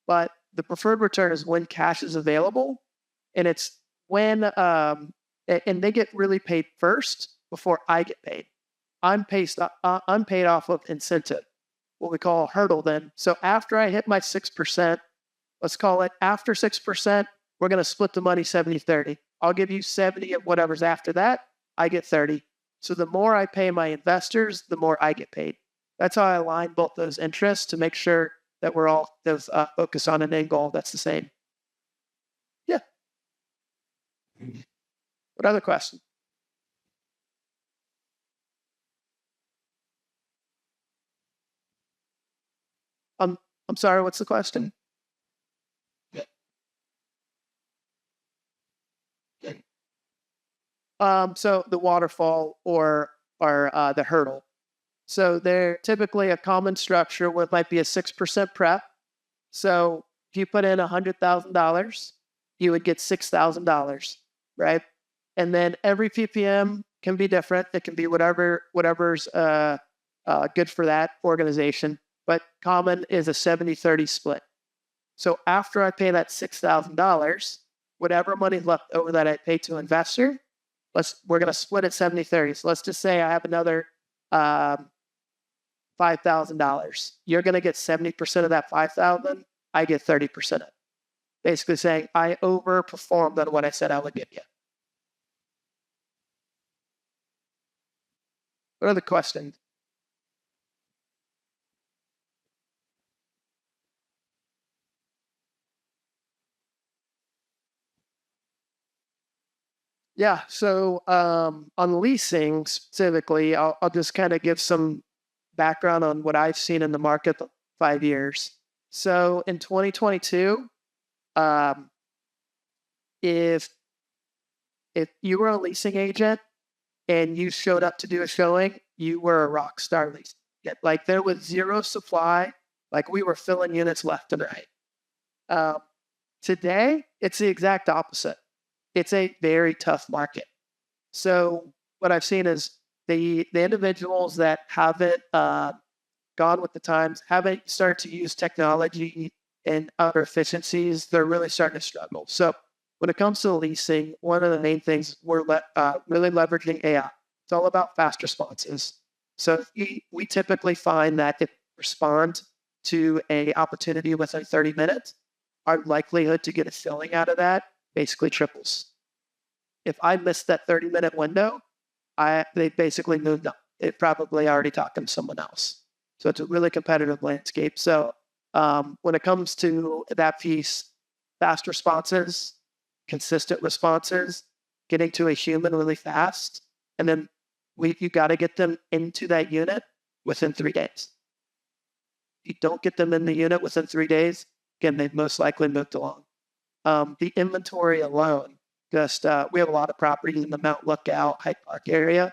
but the preferred return is when cash is available, and it's when, and they get really paid first before I get paid. I'm paid off of incentive, what we call a hurdle then. So after I hit my 6%, let's call it after 6%, we're going to split the money 70-30. I'll give you 70 of whatever's after that. I get 30. So the more I pay my investors, the more I get paid. That's how I align both those interests to make sure that we're all focused on an end goal that's the same. Yeah. What other question? I'm sorry, what's the question? So the waterfall or the hurdle. So they're typically a common structure with might be a 6% prep. So if you put in $100,000, you would get $6,000, right? And then every PPM can be different. It can be whatever's good for that organization. But common is a 70-30 split. So after I pay that $6,000, whatever money's left over that I pay to investor, we're going to split it 70-30. So let's just say I have another $5,000. You're going to get 70% of that 5,000. I get 30% of it. Basically saying I overperformed on what I said I would give you. What are the questions? Yeah. So on leasing specifically, I'll just kind of give some background on what I've seen in the market 5 years. So in 2022, if you were a leasing agent and you showed up to do a showing, you were a rock star leasing. Like there was zero supply. Like we were filling units left and right. Today, it's the exact opposite. It's a very tough market. So what I've seen is the individuals that haven't gone with the times, haven't started to use technology and other efficiencies, they're really starting to struggle. So when it comes to leasing, one of the main things we're really leveraging AI. It's all about fast responses. So we typically find that if we respond to an opportunity within 30 minutes, our likelihood to get a filling out of that basically triples. If I missed that 30-minute window, they basically moved up. It probably already talked to someone else. So it's a really competitive landscape. So when it comes to that piece, fast responses, consistent responses, getting to a human really fast, and then you got to get them into that unit within 3 days. If you don't get them in the unit within 3 days, again, they've most likely moved along. The inventory alone, just we have a lot of properties in the Mount Lookout, Hyde Park area.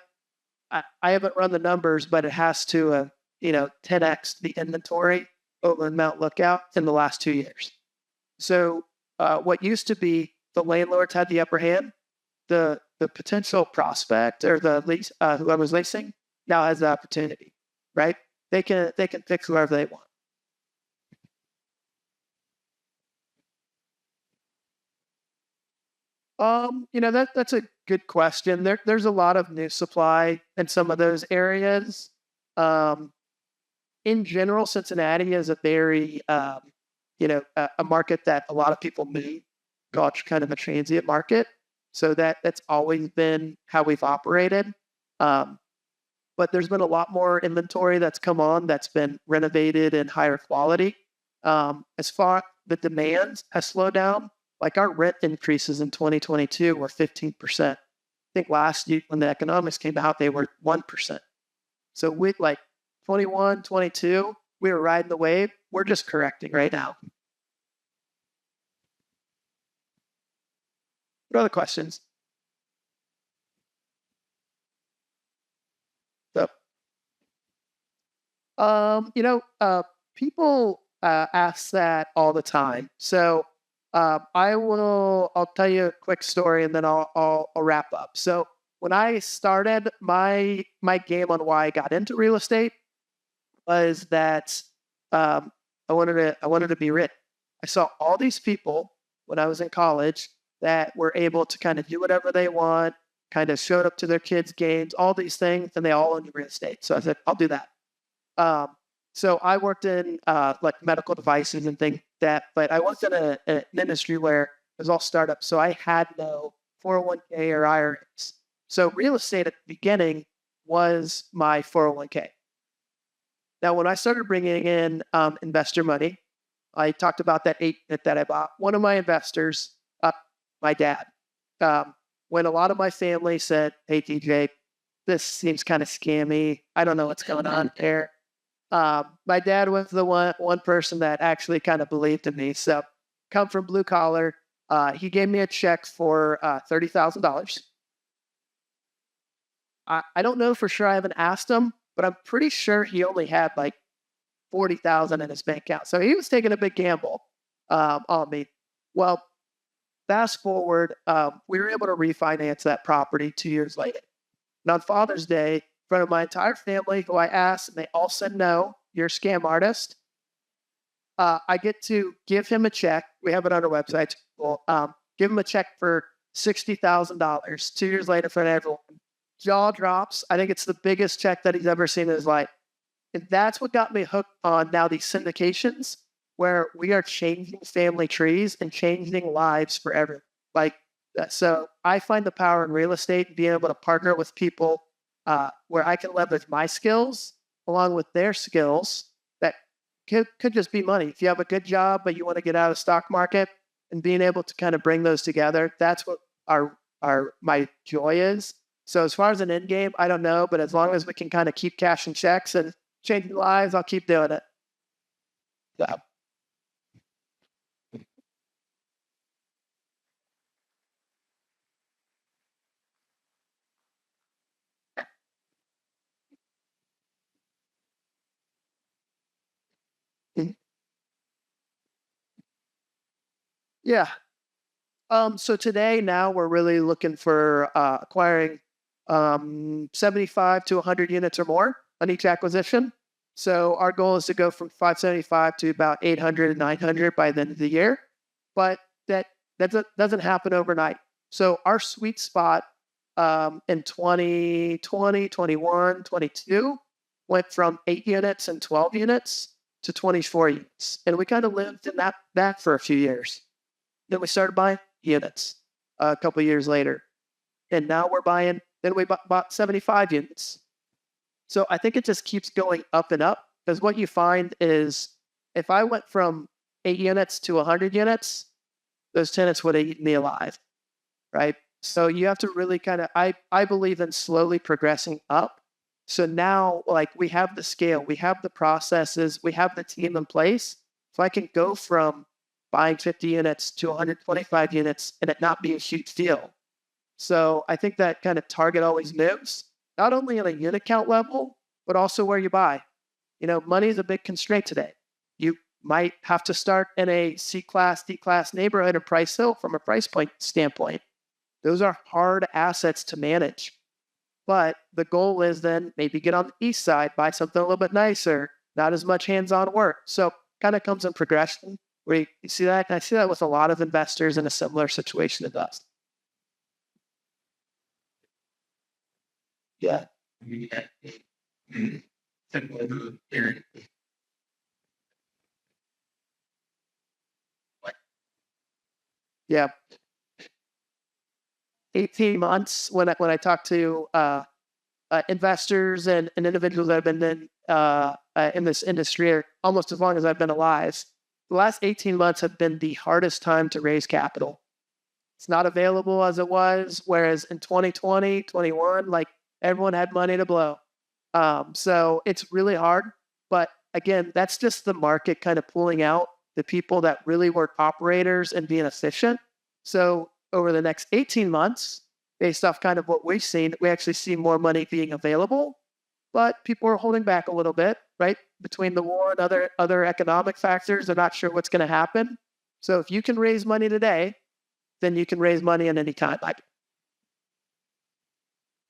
I haven't run the numbers, but it has to 10x the inventory over in Mount Lookout in the last 2 years. So what used to be the landlords had the upper hand, the potential prospect or the lease whoever's leasing now has the opportunity, right? They can pick whoever they want. That's a good question. There's a lot of new supply in some of those areas. In general, Cincinnati is a very, a market that a lot of people move, kind of a transient market. So that's always been how we've operated. But there's been a lot more inventory that's come on that's been renovated and higher quality. As far the demand has slowed down, like our rent increases in 2022 were 15%. I think last year when the economics came out, they were 1%. So with like 21, 22, we were riding the wave. We're just correcting right now. What other questions? So, people ask that all the time. So I'll tell you a quick story and then I'll wrap up. So when I started my game on why I got into real estate was that I wanted to be rich. I saw all these people when I was in college that were able to kind of do whatever they want, kind of showed up to their kids' games, all these things, and they all owned real estate. So I said, I'll do that. So I worked in like medical devices and things like that, but I worked in an industry where it was all startups. So I had no 401k or IRAs. So real estate at the beginning was my 401k. Now, when I started bringing in investor money, I talked about that 8 that I bought. One of my investors, my dad, when a lot of my family said, "Hey, DJ, this seems kind of scammy. I don't know what's going on there." My dad was the one person that actually kind of believed in me. So, come from blue collar. He gave me a check for $30,000. I don't know for sure. I haven't asked him, but I'm pretty sure he only had like 40,000 in his bank account. So he was taking a big gamble on me. Well, fast forward, we were able to refinance that property 2 years later. And on Father's Day, in front of my entire family, who I asked, and they all said no, you're a scam artist. I get to give him a check. We have it on our website. Well, give him a check for $60,000. 2 years later for everyone. Jaw drops. I think it's the biggest check that he's ever seen in his life. And that's what got me hooked on now these syndications where we are changing family trees and changing lives forever. Like that. So I find the power in real estate and being able to partner with people where I can leverage my skills along with their skills that could just be money. If you have a good job, but you want to get out of the stock market and being able to kind of bring those together, that's what my joy is. So as far as an end game, I don't know, but as long as we can kind of keep cashing checks and changing lives, I'll keep doing it. Yeah. Yeah. So today, now we're really looking for acquiring 75 to 100 units or more on each acquisition. So our goal is to go from 575 to about 800, 900 by the end of the year. But that doesn't happen overnight. So our sweet spot in 2020, 21, 22 went from 8 units and 12 units to 24 units. And we kind of lived in that for a few years. Then we started buying units a couple of years later. And now we're buying, then we bought 75 units. So I think it just keeps going up and up, because what you find is if I went from 8 units to 100 units, those tenants would have eaten me alive, right? So you have to really kind of, I believe in slowly progressing up. So now, like, we have the scale, we have the processes, we have the team in place. If I can go from buying 50 units to 125 units and it not be a huge deal. So I think that kind of target always moves, not only on a unit count level, but also where you buy. You know, money is a big constraint today. You might have to start in a C-class, D-class neighborhood or price hill from a price point standpoint. Those are hard assets to manage. But the goal is then maybe get on the east side, buy something a little bit nicer, not as much hands-on work. So kind of comes in progression. Where you see that, and I see that with a lot of investors in a similar situation to us. Yeah. Yeah. 18 months when I talk to investors and individuals that have been in this industry almost as long as I've been alive. The last 18 months have been the hardest time to raise capital. It's not available as it was, whereas in 2020, 21, like everyone had money to blow. So it's really hard. But again, that's just the market kind of pulling out the people that really were operators and being efficient. So over the next 18 months, based off kind of what we've seen, we actually see more money being available, but people are holding back a little bit, right? Between the war and other economic factors, they're not sure what's going to happen. So if you can raise money today, then you can raise money at any time.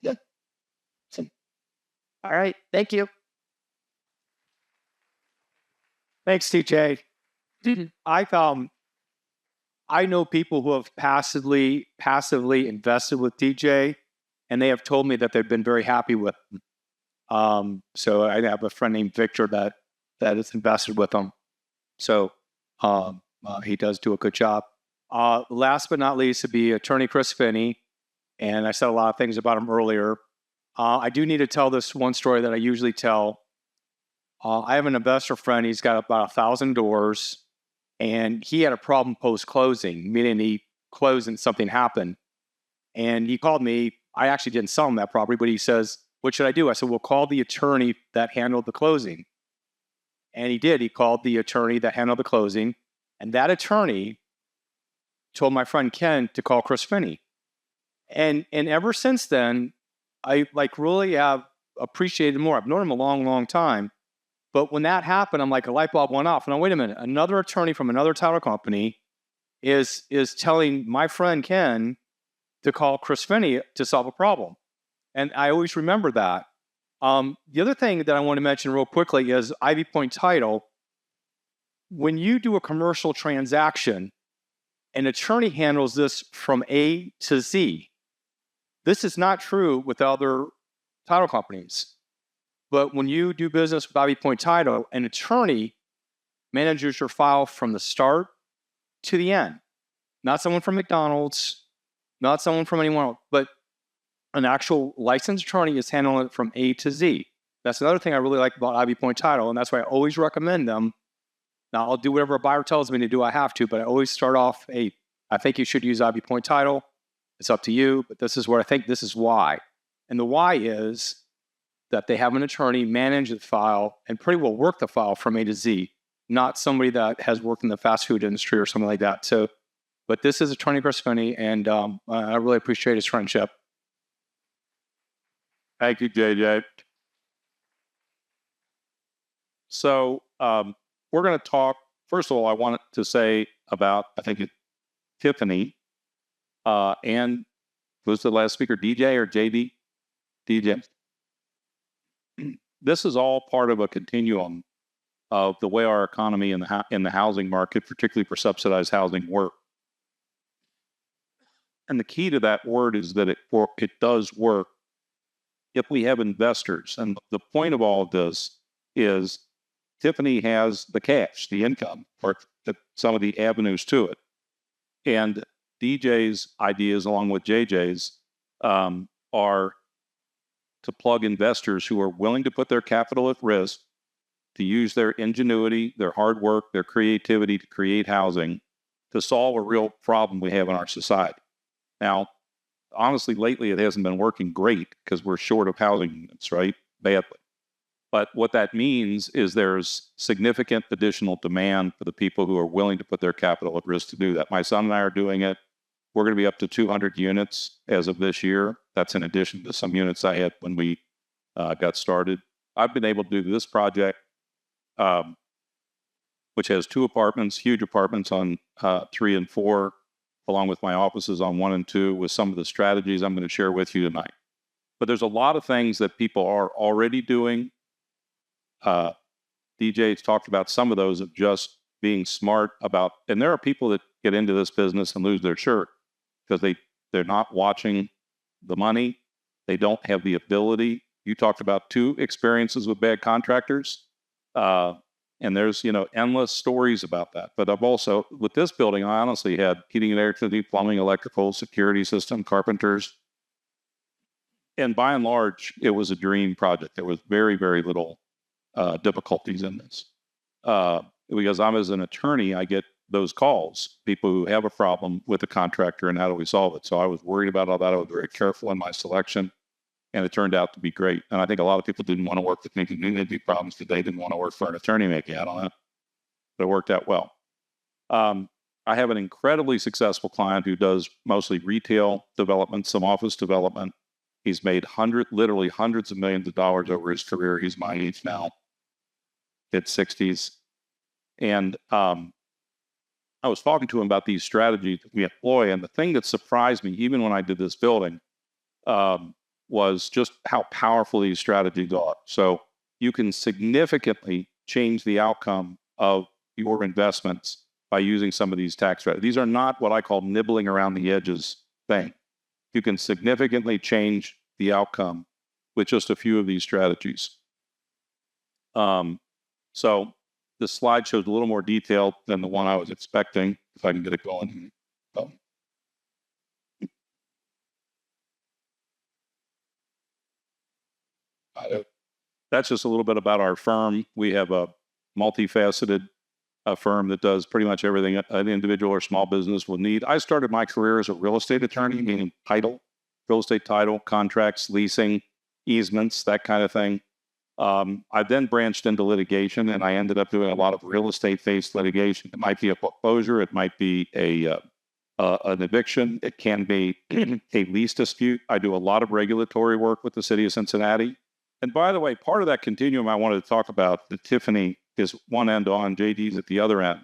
Yeah. All right. Thank you. Thanks, TJ. I know people who have passively invested with TJ, and they have told me that they've been very happy with him. So I have a friend named Victor that is invested with him. So he does do a good job. Last but not least would be attorney Chris Finney. And I said a lot of things about him earlier. I do need to tell this one story that I usually tell. I have an investor friend. He's got about 1,000 doors. And he had a problem post-closing, meaning he closed and something happened. And he called me. I actually didn't sell him that property, but he says, "What should I do?" I said, "Well, call the attorney that handled the closing." And he did. He called the attorney that handled the closing. And that attorney told my friend Ken to call Chris Finney. And ever since then, I really have appreciated more. I've known him a long, long time. But when that happened, I'm like, a light bulb went off. And wait a minute, another attorney from another title company is telling my friend Ken to call Chris Finney to solve a problem. And I always remember that. The other thing that I want to mention real quickly is Ivy Point Title. when you do a commercial transaction, an attorney handles this from A to Z. This is not true with other title companies. But when you do business with Ivy Point Title, an attorney manages your file from the start to the end. Not someone from McDonald's, not someone from anyone else, but an actual licensed attorney is handling it from A to Z. That's another thing I really like about Ivy Point Title, and that's why I always recommend them. Now, I'll do whatever a buyer tells me to do, I have to, but I always start off, hey, I think you should use Ivy Point Title. It's up to you, but this is what I think, this is why. And the why is that they have an attorney manage the file and pretty well work the file from A to Z, not somebody that has worked in the fast food industry or something like that. So, but this is Attorney Grisconi, and I really appreciate his friendship. Thank you, JJ. So we're going to talk, first of all, I wanted to say about, I think, Tiffany and who's the last speaker, DJ or JD? DJ. This is all part of a continuum of the way our economy in the housing market, particularly for subsidized housing, work. And the key to that word is that it does work if we have investors. And the point of all of this is Tiffany has the cash, the income, or some of the avenues to it. And DJ's ideas, along with JJ's, are to plug investors who are willing to put their capital at risk, to use their ingenuity, their hard work, their creativity to create housing, to solve a real problem we have in our society. Now, honestly, lately it hasn't been working great because we're short of housing units, right? Badly. But what that means is there's significant additional demand for the people who are willing to put their capital at risk to do that. My son and I are doing it. We're going to be up to 200 units as of this year. That's in addition to some units I had when we got started. I've been able to do this project, which has 2 apartments, huge apartments on 3 and 4, along with my offices on 1 and 2, with some of the strategies I'm going to share with you tonight. But there's a lot of things that people are already doing. DJ's talked about some of those, of just being smart about, and there are people that get into this business and lose their shirt because they're not watching the money. They don't have the ability. You talked about 2 experiences with bad contractors. And there's, endless stories about that. But I've also, with this building, I honestly had heating and air conditioning, plumbing, electrical, security system, carpenters. And by and large, it was a dream project. There was very, very little difficulties in this. Because I'm, as an attorney, I get those calls, people who have a problem with the contractor and how do we solve it. So I was worried about all that. I was very careful in my selection. And it turned out to be great. And I think a lot of people didn't want to work with me because there'd be problems because they didn't want to work for an attorney making out on it. But it worked out well. I have an incredibly successful client who does mostly retail development, some office development. He's made literally hundreds of millions of dollars over his career. He's my age now, mid-60s. And I was talking to him about these strategies that we employ. And the thing that surprised me, even when I did this building, was just how powerful these strategies are. So you can significantly change the outcome of your investments by using some of these tax strategies. These are not what I call nibbling around the edges thing. You can significantly change the outcome with just a few of these strategies. So this slide shows a little more detail than the one I was expecting, if I can get it going. That's just a little bit about our firm. We have a multifaceted firm that does pretty much everything an individual or small business will need. I started my career as a real estate attorney, meaning real estate title, contracts, leasing, easements, that kind of thing. I then branched into litigation, and I ended up doing a lot of real estate-based litigation. It might be a foreclosure, it might be an eviction, it can be a lease dispute. I do a lot of regulatory work with the city of Cincinnati. And by the way, part of that continuum I wanted to talk about, that Tiffany is one end on, JD's at the other end,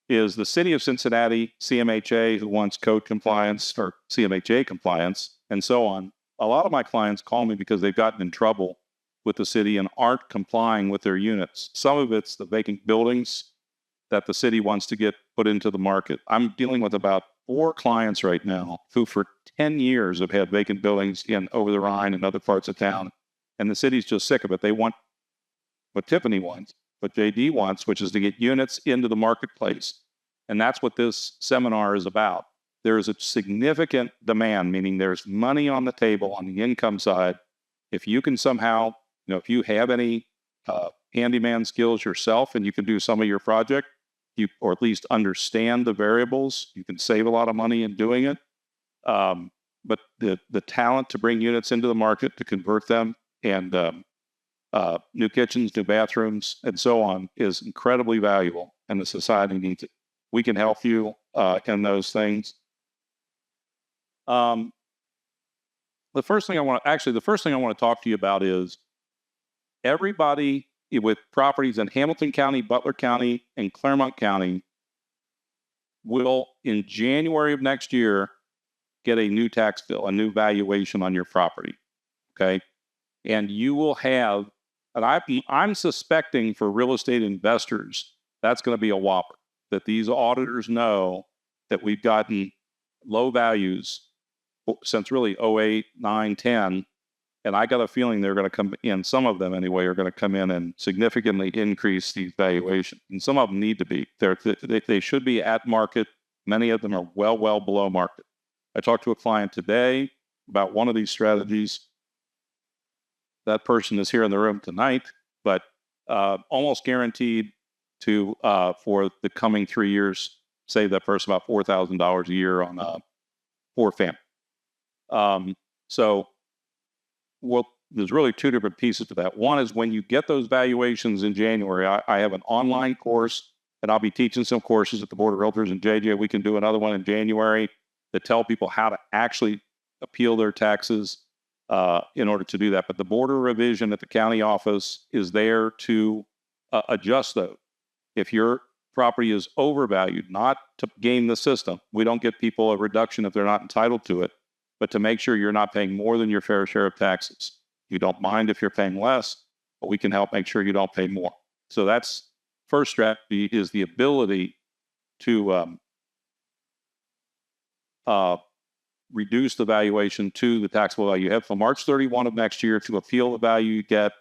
is the city of Cincinnati, CMHA, who wants code compliance or CMHA compliance, and so on. A lot of my clients call me because they've gotten in trouble with the city and aren't complying with their units. Some of it's the vacant buildings that the city wants to get put into the market. I'm dealing with about 4 clients right now who for 10 years have had vacant buildings in over the Rhine and other parts of town. And the city's just sick of it. They want what Tiffany wants, what JD wants, which is to get units into the marketplace. And that's what this seminar is about. There is a significant demand, meaning there's money on the table on the income side. If you can somehow, if you have any handyman skills yourself and you can do some of your project, or at least understand the variables, you can save a lot of money in doing it. But the talent to bring units into the market, to convert them, and new kitchens, new bathrooms, and so on is incredibly valuable, and the society needs it. We can help you in those things. The first thing I want to talk to you about is everybody with properties in Hamilton County, Butler County, and Claremont County will, in January of next year, get a new tax bill, a new valuation on your property. Okay. And you will have, and I'm suspecting for real estate investors, that's going to be a whopper, that these auditors know that we've gotten low values since really 08, 9, 10. And I got a feeling they're going to come in, some of them anyway, are going to come in and significantly increase these valuations. And some of them need to be. They should be at market. Many of them are well below market. I talked to a client today about one of these strategies. That person is here in the room tonight, but almost guaranteed to, for the coming 3 years, save that person about $4,000 a year on a 4-family. Well, there's really 2 different pieces to that. One is when you get those valuations in January, I have an online course, and I'll be teaching some courses at the Board of Realtors. And JJ, we can do another one in January that tell people how to actually appeal their taxes in order to do that. But the Board of Revision at the county office is there to adjust those. If your property is overvalued, not to game the system, we don't give people a reduction if they're not entitled to it, but to make sure you're not paying more than your fair share of taxes. You don't mind if you're paying less, but we can help make sure you don't pay more. So that's first strategy, is the ability to reduce the valuation to the taxable value you have from March 31 of next year to appeal the value you get.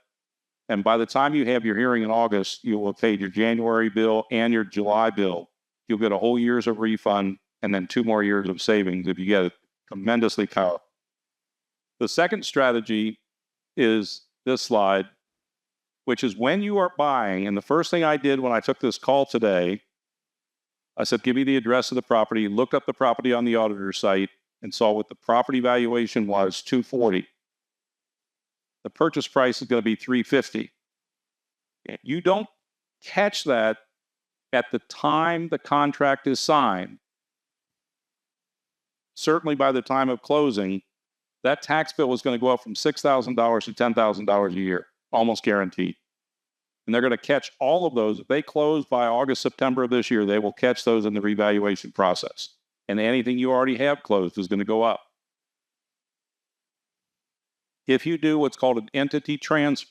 And by the time you have your hearing in August, you will have paid your January bill and your July bill. You'll get a whole year's of refund and then 2 more years of savings if you get it. Tremendously powerful. The second strategy is this slide, which is when you are buying, and the first thing I did when I took this call today, I said, give me the address of the property, looked up the property on the auditor site, and saw what the property valuation was, $240. The purchase price is going to be $350. You don't catch that at the time the contract is signed. Certainly by the time of closing, that tax bill is going to go up from $6,000 to $10,000 a year, almost guaranteed. And they're going to catch all of those. If they close by August, September of this year, they will catch those in the revaluation process. And anything you already have closed is going to go up. If you do what's called an entity transfer,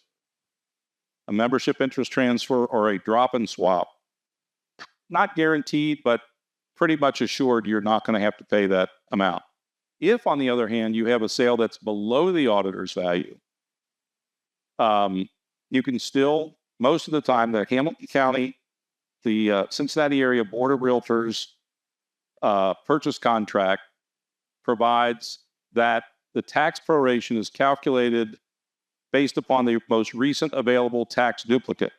a membership interest transfer, or a drop and swap, not guaranteed, but pretty much assured you're not going to have to pay that amount. If, on the other hand, you have a sale that's below the auditor's value, you can still, most of the time, the Hamilton County, the Cincinnati area Board of Realtors purchase contract provides that the tax proration is calculated based upon the most recent available tax duplicate.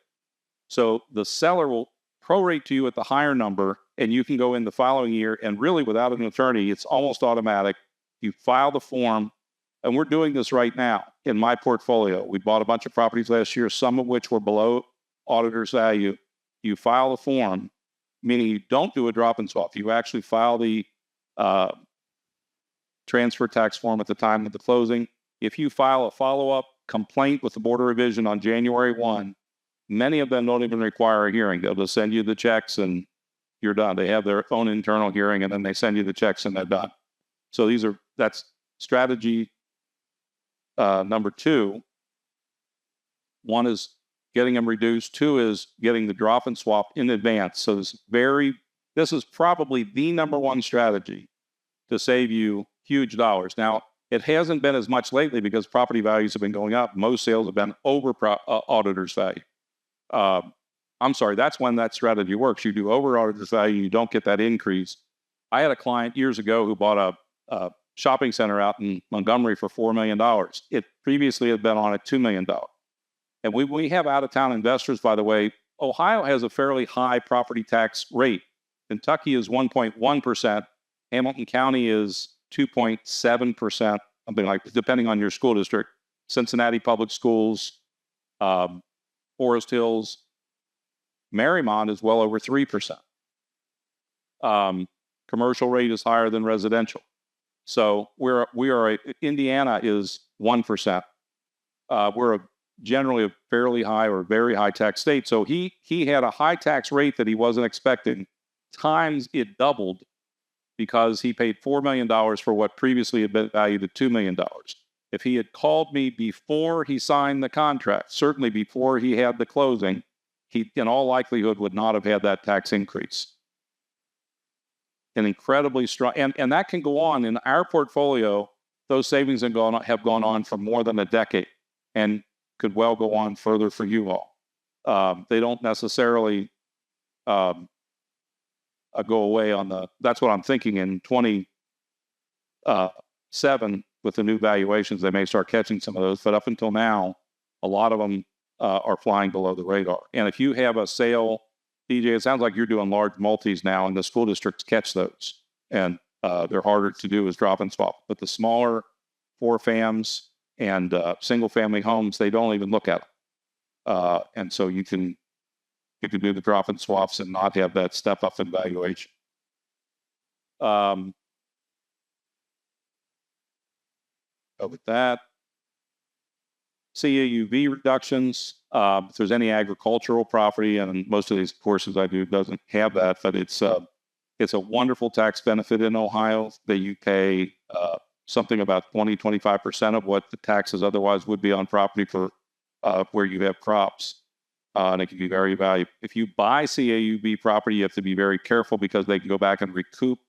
So the seller will prorate to you at the higher number, and you can go in the following year, and really without an attorney, it's almost automatic. You file the form, and we're doing this right now in my portfolio. We bought a bunch of properties last year, some of which were below auditor's value. You file the form, meaning you don't do a drop and swap. You actually file the transfer tax form at the time of the closing. If you file a follow-up complaint with the Board of Revision on January 1, many of them don't even require a hearing. They'll just send you the checks and you're done. They have their own internal hearing and then they send you the checks and they're done. So that's strategy number 2. One is getting them reduced. 2 is getting the drop and swap in advance. So this is probably the number one strategy to save you huge dollars. Now, it hasn't been as much lately because property values have been going up. Most sales have been over auditor's value. I'm sorry, that's when that strategy works. You do over auditor's value, you don't get that increase. I had a client years ago who bought a shopping center out in Montgomery for $4 million. It previously had been on at $2 million. And we have out-of-town investors, by the way. Ohio has a fairly high property tax rate. Kentucky is 1.1%. Hamilton County is 2.7%, something like that, depending on your school district. Cincinnati Public Schools, Forest Hills, Marymount is well over 3%. Commercial rate is higher than residential. So Indiana is 1%. We're generally a fairly high or very high tax state. So he had a high tax rate that he wasn't expecting. Times it doubled because he paid $4 million for what previously had been valued at $2 million. If he had called me before he signed the contract, certainly before he had the closing, he in all likelihood would not have had that tax increase. An incredibly strong, and that can go on in our portfolio. Those savings have gone on for more than a decade, and could well go on further for you all. They don't necessarily go away on the. That's what I'm thinking in 27 with the new valuations. They may start catching some of those, but up until now, a lot of them are flying below the radar. And if you have a sale, DJ, it sounds like you're doing large multis now, and the school districts catch those, and they're harder to do as drop and swap. But the smaller 4-fams and single-family homes, they don't even look at them, and so you can do the drop and swaps and not have that step up in valuation. With that, CAUV reductions. If there's any agricultural property, and most of these courses I do doesn't have that, but it's a wonderful tax benefit in Ohio that you pay something about 25% of what the taxes otherwise would be on property for where you have crops. And it can be very valuable. If you buy CAUV property, you have to be very careful because they can go back and recoup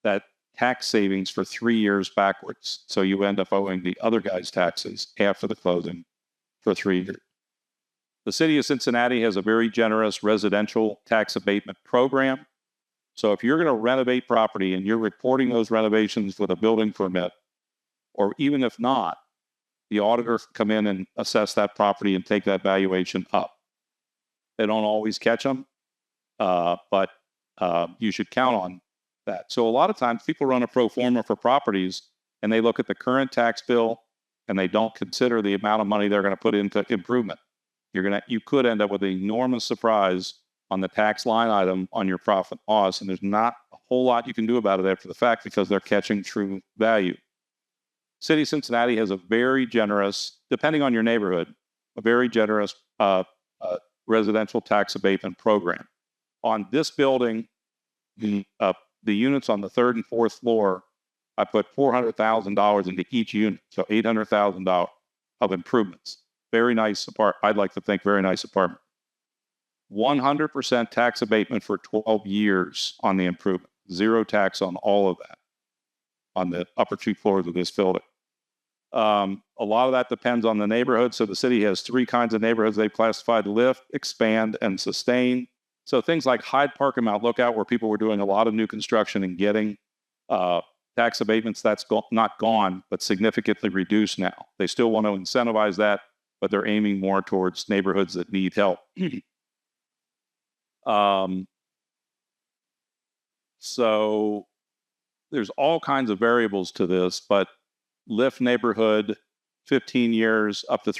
that tax savings for 3 years backwards. So you end up owing the other guy's taxes after the closing for 3 years. The city of Cincinnati has a very generous residential tax abatement program. So if you're going to renovate property and you're reporting those renovations with a building permit, or even if not, the auditor can come in and assess that property and take that valuation up. They don't always catch them, but you should count on that. So a lot of times people run a pro forma for properties and they look at the current tax bill and they don't consider the amount of money they're going to put into improvement. You could end up with an enormous surprise on the tax line item on your profit loss, and there's not a whole lot you can do about it after the fact because they're catching true value. City of Cincinnati has a very generous, depending on your neighborhood, a very generous residential tax abatement program. On this building, the units on the 3rd and 4th floor, I put $400,000 into each unit, so $800,000 of improvements. Very nice apartment. I'd like to think very nice apartment. 100% tax abatement for 12 years on the improvement. Zero tax on all of that on the upper 2 floors of this building. A lot of that depends on the neighborhood. So the city has 3 kinds of neighborhoods they've classified: lift, expand, and sustain. So things like Hyde Park and Mount Lookout, where people were doing a lot of new construction and getting tax abatements, that's not gone, but significantly reduced now. They still want to incentivize that, but they're aiming more towards neighborhoods that need help. So there's all kinds of variables to this, but lift neighborhood, 15 years, up to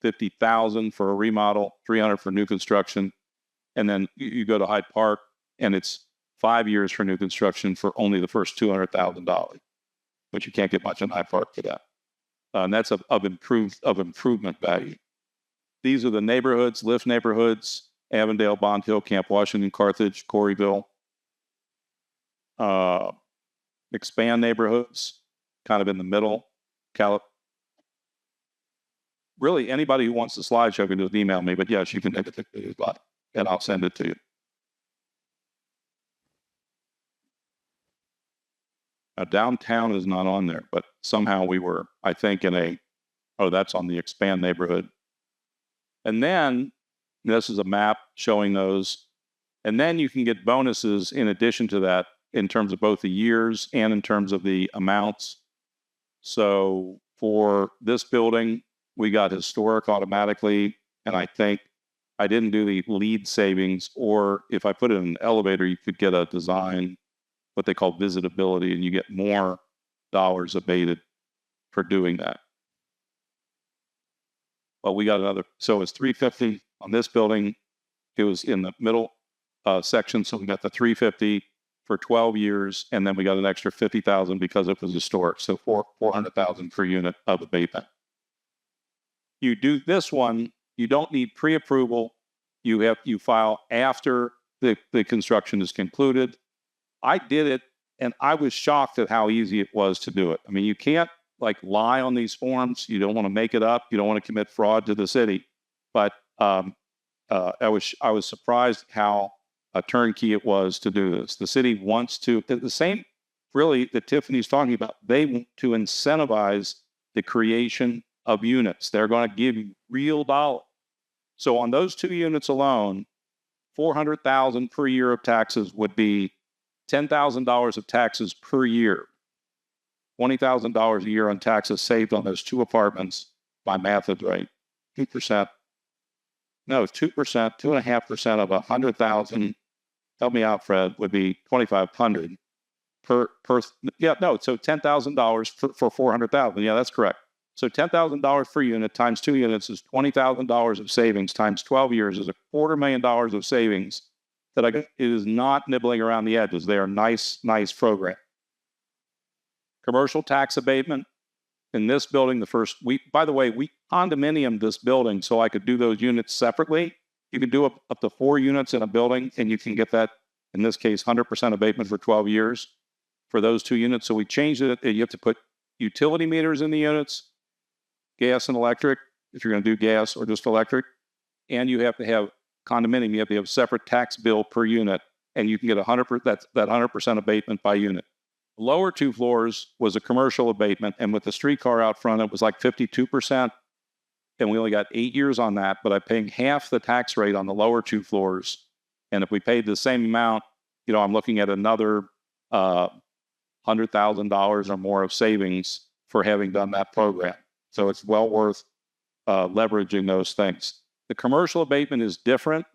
$350,000 for a remodel, $300,000 for new construction. And then you go to Hyde Park and it's 5 years for new construction for only the first $200,000, but you can't get much in Hyde Park for that. And that's of improvement value. These are the neighborhoods: lift neighborhoods, Avondale, Bond Hill, Camp Washington, Carthage, Coreyville. Expand neighborhoods, kind of in the middle, really anybody who wants the slideshow can just email me, but yes, you can take it and I'll send it to you. Downtown is not on there, but somehow we were, I think, that's on the expand neighborhood. And then this is a map showing those. And then you can get bonuses in addition to that in terms of both the years and in terms of the amounts. So for this building, we got historic automatically. And I think I didn't do the lead savings, or if I put it in an elevator, you could get a design, what they call visitability, and you get more dollars abated for doing that. Well, we got another, so it's $350 on this building. It was in the middle section, so we got the $350 for 12 years, and then we got an extra $50,000 because it was historic, so $400,000 per unit of abatement. You do this one, you don't need pre-approval. You file after the construction is concluded. I did it, and I was shocked at how easy it was to do it. I mean, you can't lie on these forms. You don't want to make it up. You don't want to commit fraud to the city. But I was surprised how a turnkey it was to do this. The city wants to, the same really that Tiffany's talking about, they want to incentivize the creation of units. They're going to give you real dollars. So on those 2 units alone, $400,000 per year of taxes would be $10,000 of taxes per year. $20,000 a year on taxes saved on those 2 apartments. My math is right. 2%. No, 2%, 2.5% of 100,000. Help me out, Fred. Would be 2,500 per. Yeah, no. So $10,000 for 400,000. Yeah, that's correct. So $10,000 per unit times 2 units is $20,000 of savings times 12 years is $250,000 of savings. It is not nibbling around the edges. They are nice program. Commercial tax abatement in this building. By the way, we condominiumed this building so I could do those units separately. You can do up to 4 units in a building, and you can get that, in this case, 100% abatement for 12 years for those 2 units. So we changed it. You have to put utility meters in the units, gas and electric, if you're going to do gas or just electric, and you have to have condominium, you have to have a separate tax bill per unit, and you can get 100%, that 100% abatement by unit. The lower 2 floors was a commercial abatement, and with the streetcar out front, it was like 52%, and we only got 8 years on that, but I'm paying half the tax rate on the lower 2 floors, and if we paid the same amount, I'm looking at another $100,000 or more of savings for having done that program. So it's well worth leveraging those things. The commercial abatement is different.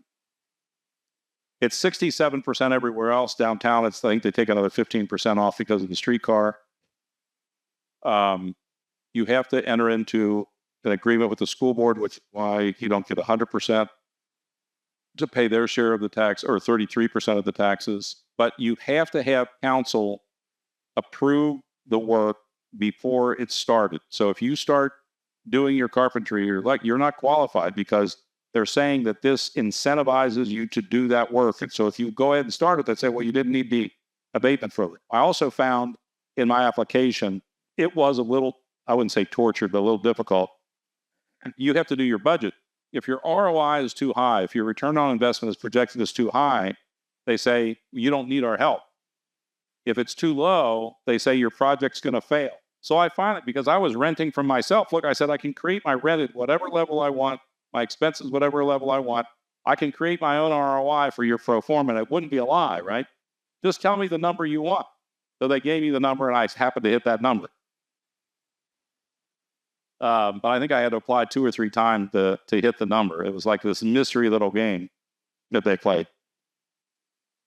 It's 67% everywhere else. Downtown, I think they take another 15% off because of the streetcar. You have to enter into an agreement with the school board, which is why you don't get 100% to pay their share of the tax, or 33% of the taxes. But you have to have council approve the work before it's started. So if you start doing your carpentry, you're not qualified, because they're saying that this incentivizes you to do that work. And so if you go ahead and start it, they say, well, you didn't need the abatement for it. I also found in my application, it was a little, I wouldn't say tortured, but a little difficult. You have to do your budget. If your ROI is too high, if your return on investment is projected as too high, they say, you don't need our help. If it's too low, they say your project's going to fail. So I find it, because I was renting from myself. Look, I said, I can create my rent at whatever level I want, my expenses, whatever level I want. I can create my own ROI for your pro forma, and it wouldn't be a lie, right? Just tell me the number you want. So they gave me the number, and I happened to hit that number. But I think I had to apply 2 or 3 times to hit the number. It was like this mystery little game that they played.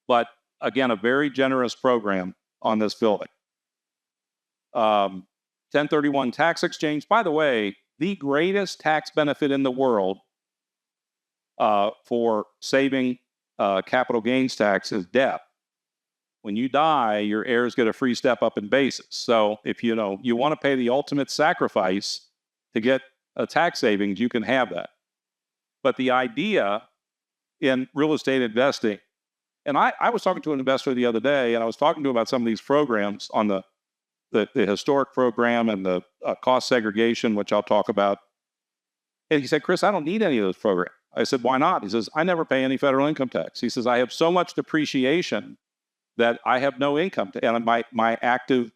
But again, a very generous program on this building. 1031 tax exchange. By the way, the greatest tax benefit in the world for saving capital gains tax is death. When you die, your heirs get a free step up in basis. So if you want to pay the ultimate sacrifice to get a tax savings, you can have that. But the idea in real estate investing, and I was talking to an investor the other day, and I was talking to him about some of these programs on the historic program and the cost segregation, which I'll talk about. And he said, Chris, I don't need any of those programs. I said, why not? He says, I never pay any federal income tax. He says, I have so much depreciation that I have no income, and my active,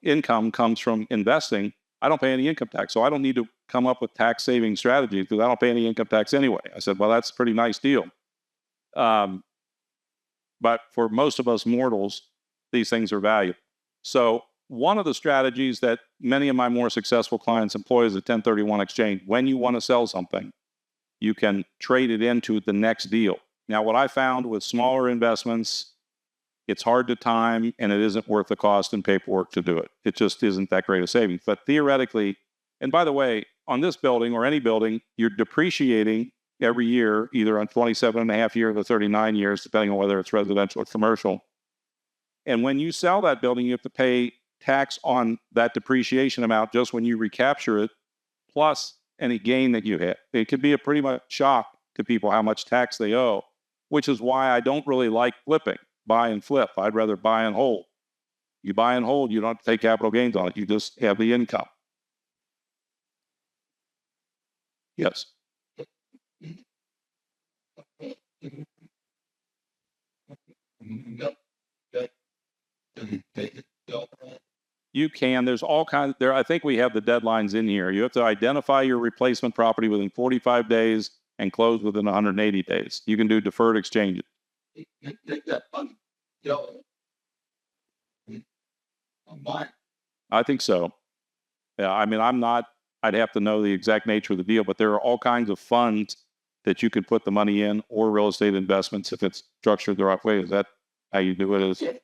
income comes from investing. I don't pay any income tax, so I don't need to come up with tax saving strategies because I don't pay any income tax anyway. I said, well, that's a pretty nice deal. But for most of us mortals, these things are valuable. So one of the strategies that many of my more successful clients employ is a 1031 exchange. When you want to sell something, you can trade it into the next deal. Now, what I found with smaller investments, it's hard to time and it isn't worth the cost and paperwork to do it. It just isn't that great a savings. But theoretically, and by the way, on this building or any building, you're depreciating every year, either on 27 and a half years or 39 years, depending on whether it's residential or commercial. And when you sell that building, you have to pay tax on that depreciation amount just when you recapture it, plus any gain that you hit. It could be a pretty much shock to people how much tax they owe, which is why I don't really like flipping, buy and flip. I'd rather buy and hold. You buy and hold, you don't have to pay capital gains on it. You just have the income. Yes. You can. There's all kinds. There, I think we have the deadlines in here. You have to identify your replacement property within 45 days and close within 180 days. You can do deferred exchanges. I think so. Yeah, I mean, I'd have to know the exact nature of the deal, but there are all kinds of funds that you could put the money in, or real estate investments if it's structured the right way. Is that how you do it?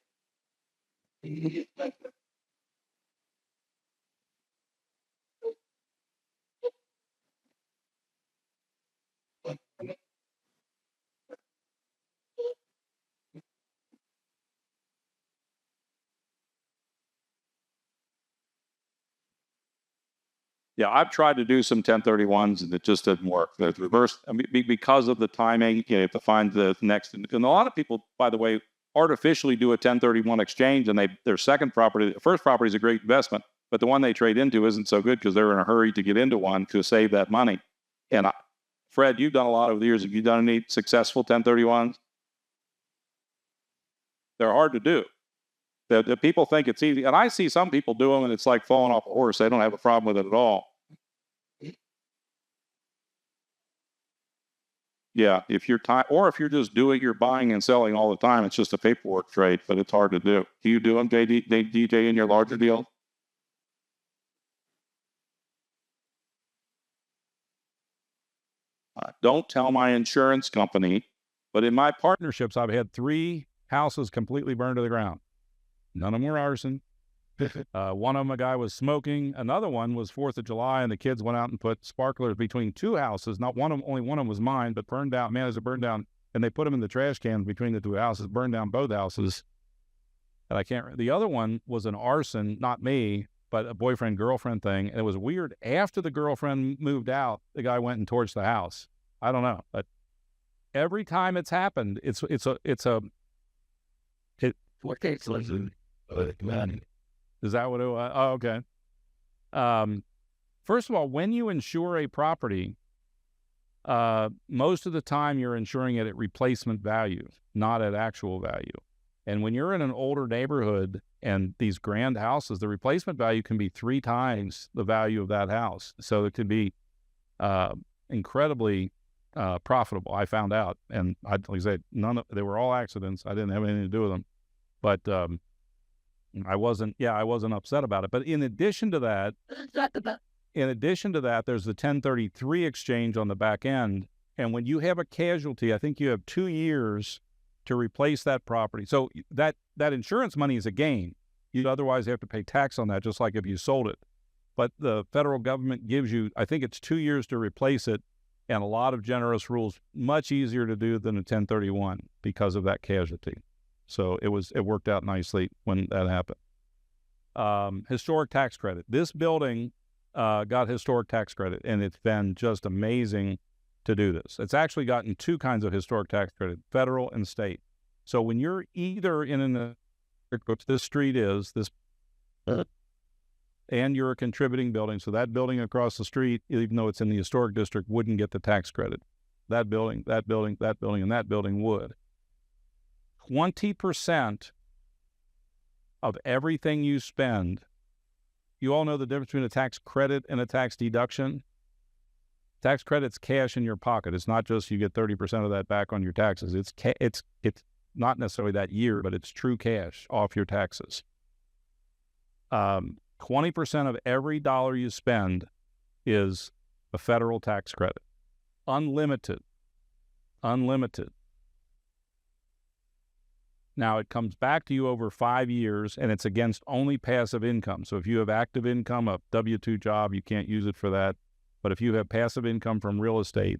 Yeah, I've tried to do some 1031s and it just didn't work. The reverse, I mean, because of the timing, you have to find the next. And a lot of people, by the way, artificially do a 1031 exchange, and their second property, the first property is a great investment, but the one they trade into isn't so good because they're in a hurry to get into one to save that money. And Fred, you've done a lot over the years. Have you done any successful 1031s? They're hard to do. The people think it's easy. And I see some people do them and it's like falling off a horse. They don't have a problem with it at all. Yeah, if you're or if you're just you're buying and selling all the time, it's just a paperwork trade, but it's hard to do. Do you do them, DJ, in your larger deal? Don't tell my insurance company, but in my partnerships, I've had 3 houses completely burned to the ground. None of them were arson. One of them, a guy was smoking. Another one was 4th of July, and the kids went out and put sparklers between 2 houses. Not one of them, only one of them was mine, but burned down. Man, as it burned down, and they put them in the trash cans between the 2 houses, burned down both houses. And I can't. The other one was an arson, not me, but a boyfriend-girlfriend thing. And it was weird. After the girlfriend moved out, the guy went and torched the house. I don't know, but every time it's happened, it's a. Is that what it was? Oh, okay. First of all, when you insure a property, most of the time you're insuring it at replacement value, not at actual value. And when you're in an older neighborhood and these grand houses, the replacement value can be 3 times the value of that house. So it could be incredibly profitable. I found out, and like I said, they were all accidents. I didn't have anything to do with them, but I wasn't upset about it. But in addition to that, there's the 1033 exchange on the back end. And when you have a casualty, I think you have 2 years to replace that property. So that insurance money is a gain. You'd otherwise have to pay tax on that, just like if you sold it. But the federal government gives you, I think it's 2 years to replace it, and a lot of generous rules, much easier to do than a 1031 because of that casualty. So it worked out nicely when that happened. Historic tax credit. This building got historic tax credit, and it's been just amazing to do this. It's actually gotten 2 kinds of historic tax credit, federal and state. So when you're either in which this street is, this and you're a contributing building. So that building across the street, even though it's in the historic district, wouldn't get the tax credit. That building, that building, that building, and that building would. 20% of everything you spend, you all know the difference between a tax credit and a tax deduction. Tax credit's cash in your pocket. It's not just you get 30% of that back on your taxes. It's not necessarily that year, but it's true cash off your taxes. 20% of every dollar you spend is a federal tax credit. Unlimited. Unlimited. Now, it comes back to you over 5 years, and it's against only passive income. So if you have active income, a W-2 job, you can't use it for that. But if you have passive income from real estate,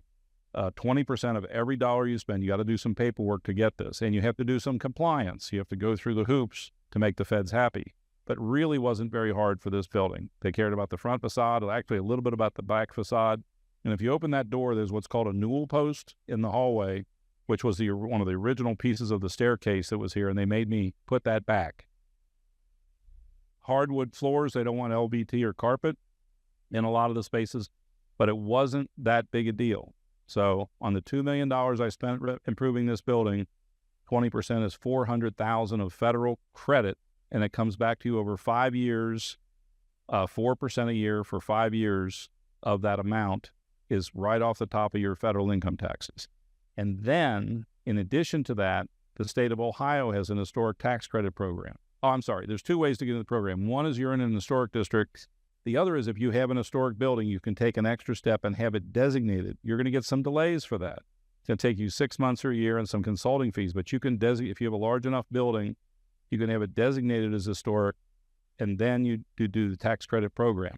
20% of every dollar you spend, you got to do some paperwork to get this. And you have to do some compliance. You have to go through the hoops to make the feds happy. But really wasn't very hard for this building. They cared about the front facade, actually a little bit about the back facade. And if you open that door, there's what's called a newel post in the hallway, which was one of the original pieces of the staircase that was here, and they made me put that back. Hardwood floors, they don't want LVT or carpet in a lot of the spaces, but it wasn't that big a deal. So on the $2 million I spent improving this building, 20% is $400,000 of federal credit, and it comes back to you over 5 years, 4% a year for 5 years of that amount is right off the top of your federal income taxes. And then, in addition to that, the state of Ohio has an historic tax credit program. Oh, I'm sorry. There's two ways to get into the program. One is you're in an historic district. The other is if you have an historic building, you can take an extra step and have it designated. You're going to get some delays for that. It's going to take you 6 months or a year and some consulting fees, but you can if you have a large enough building, you can have it designated as historic, and then you do the tax credit program.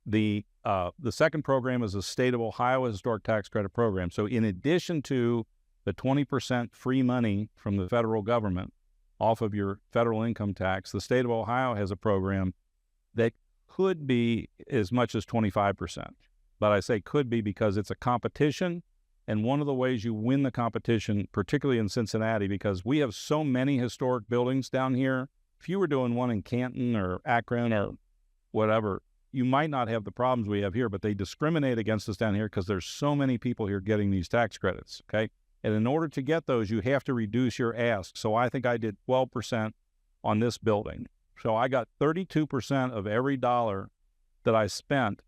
The second program is the state of Ohio historic tax credit program. So in addition to the 20% free money from the federal government off of your federal income tax, the state of Ohio has a program that could be as much as 25%. But I say could be because it's a competition, and one of the ways you win the competition, particularly in Cincinnati, because we have so many historic buildings down here, if you were doing one in Canton or Akron or whatever, you might not have the problems we have here, but they discriminate against us down here because there's so many people here getting these tax credits, okay? And in order to get those, you have to reduce your ask. So I think I did 12% on this building. So I got 32% of every dollar that I spent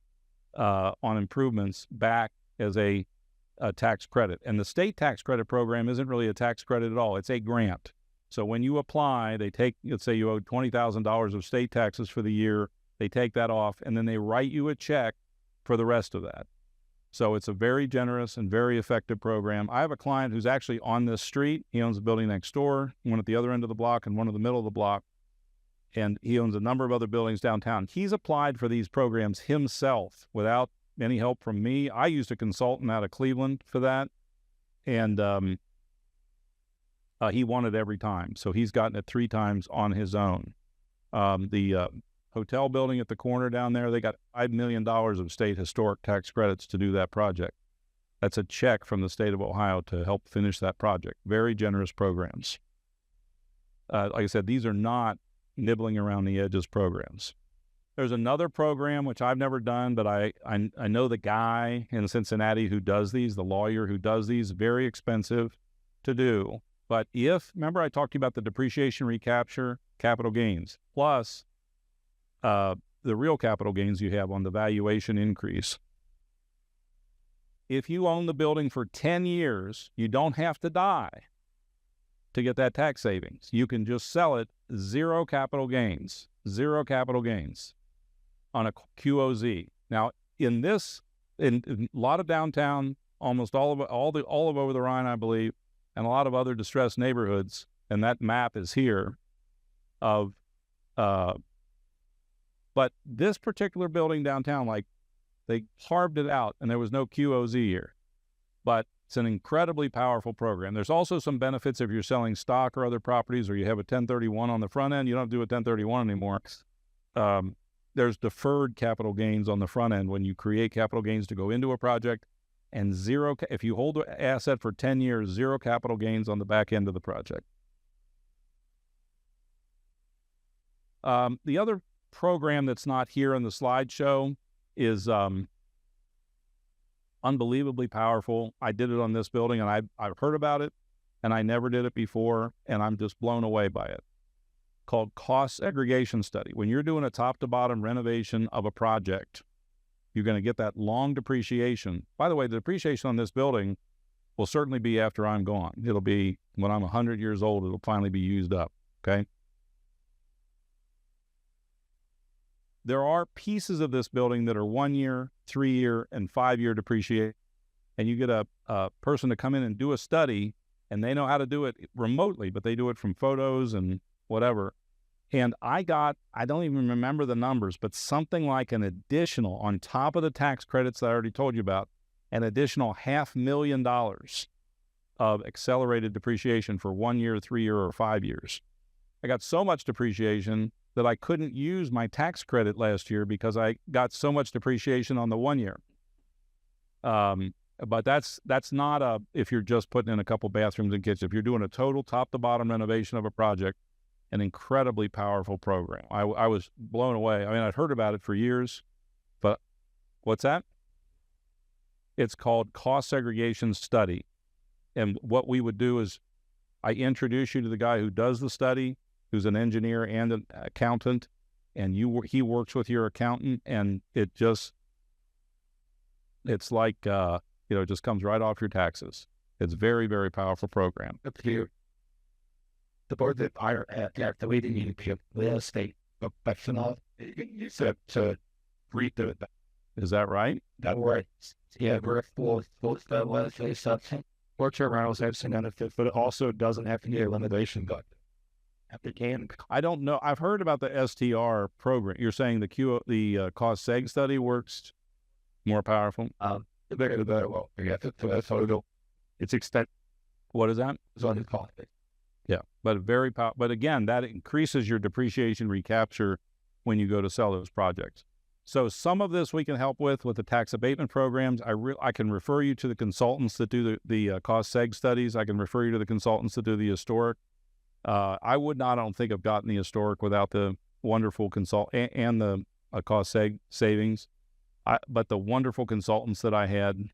on improvements back as a tax credit. And the state tax credit program isn't really a tax credit at all. It's a grant. So when you apply, they take, let's say you owe $20,000 of state taxes for the year, they take that off, and then they write you a check for the rest of that. So it's a very generous and very effective program. I have a client who's actually on this street. He owns a building next door, one at the other end of the block and one in the middle of the block. And he owns a number of other buildings downtown. He's applied for these programs himself without any help from me. I used a consultant out of Cleveland for that. And he won it every time. So he's gotten it 3 times on his own. The hotel building at the corner down there, they got $5 million of state historic tax credits to do that project. That's a check from the state of Ohio to help finish that project. Very generous programs. Like I said, these are not nibbling around the edges programs. There's another program which I've never done, but I know the guy in Cincinnati who does these, the lawyer who does these, very expensive to do. But remember I talked to you about the depreciation recapture, capital gains, plus the real capital gains you have on the valuation increase. If you own the building for 10 years, you don't have to die to get that tax savings. You can just sell it, zero capital gains on a QOZ. Now, in a lot of downtown, almost all of over the Rhine, I believe, and a lot of other distressed neighborhoods, and that map is here of but this particular building downtown, like, they carved it out and there was no QOZ here. But it's an incredibly powerful program. There's also some benefits if you're selling stock or other properties, or you have a 1031 on the front end. You don't do a 1031 anymore. There's deferred capital gains on the front end when you create capital gains to go into a project, and zero, if you hold an asset for 10 years, zero capital gains on the back end of the project. The other program that's not here in the slideshow is unbelievably powerful. I did it on this building, and I've heard about it, and I never did it before, and I'm just blown away by it. Called cost segregation study. When you're doing a top-to-bottom renovation of a project, you're going to get that long depreciation. By the way, the depreciation on this building will certainly be after I'm gone. It'll be when I'm 100 years old, it'll finally be used up, okay? There are pieces of this building that are 1 year, 3 year, and 5 year depreciation. And you get a person to come in and do a study, and they know how to do it remotely, but they do it from photos and whatever. And I don't even remember the numbers, but something like an additional, on top of the tax credits that I already told you about, an additional $500,000 of accelerated depreciation for 1 year, 3 year, or 5 years. I got so much depreciation that I couldn't use my tax credit last year because I got so much depreciation on the 1 year. But that's not if you're just putting in a couple bathrooms and kitchens. If you're doing a total top to bottom renovation of a project, an incredibly powerful program. I was blown away. I mean, I'd heard about it for years, but what's that? It's called cost segregation study. And what we would do is I introduce you to the guy who does the study, who's an engineer and an accountant, and he works with your accountant, and it's like, it just comes right off your taxes. It's very, very powerful program. Up here, the board that hire at the way they need to be a real estate professional to read the Is that right? that works. Yeah, we're full that was a something. Works around has an benefit, but it also doesn't have to be a limitation but at the can. I don't know. I've heard about the STR program. You're saying the cost seg study works more powerful? The bigger the better. Well, yeah, that's how it'll. It's extent. What is that? It's on the cost. Yeah, but but again, that increases your depreciation recapture when you go to sell those projects. So some of this we can help with the tax abatement programs. I can refer you to the consultants that do the cost seg studies. I can refer you to the consultants that do the historic. I don't think have gotten the historic without the wonderful and the cost seg savings. But the wonderful consultants that I had,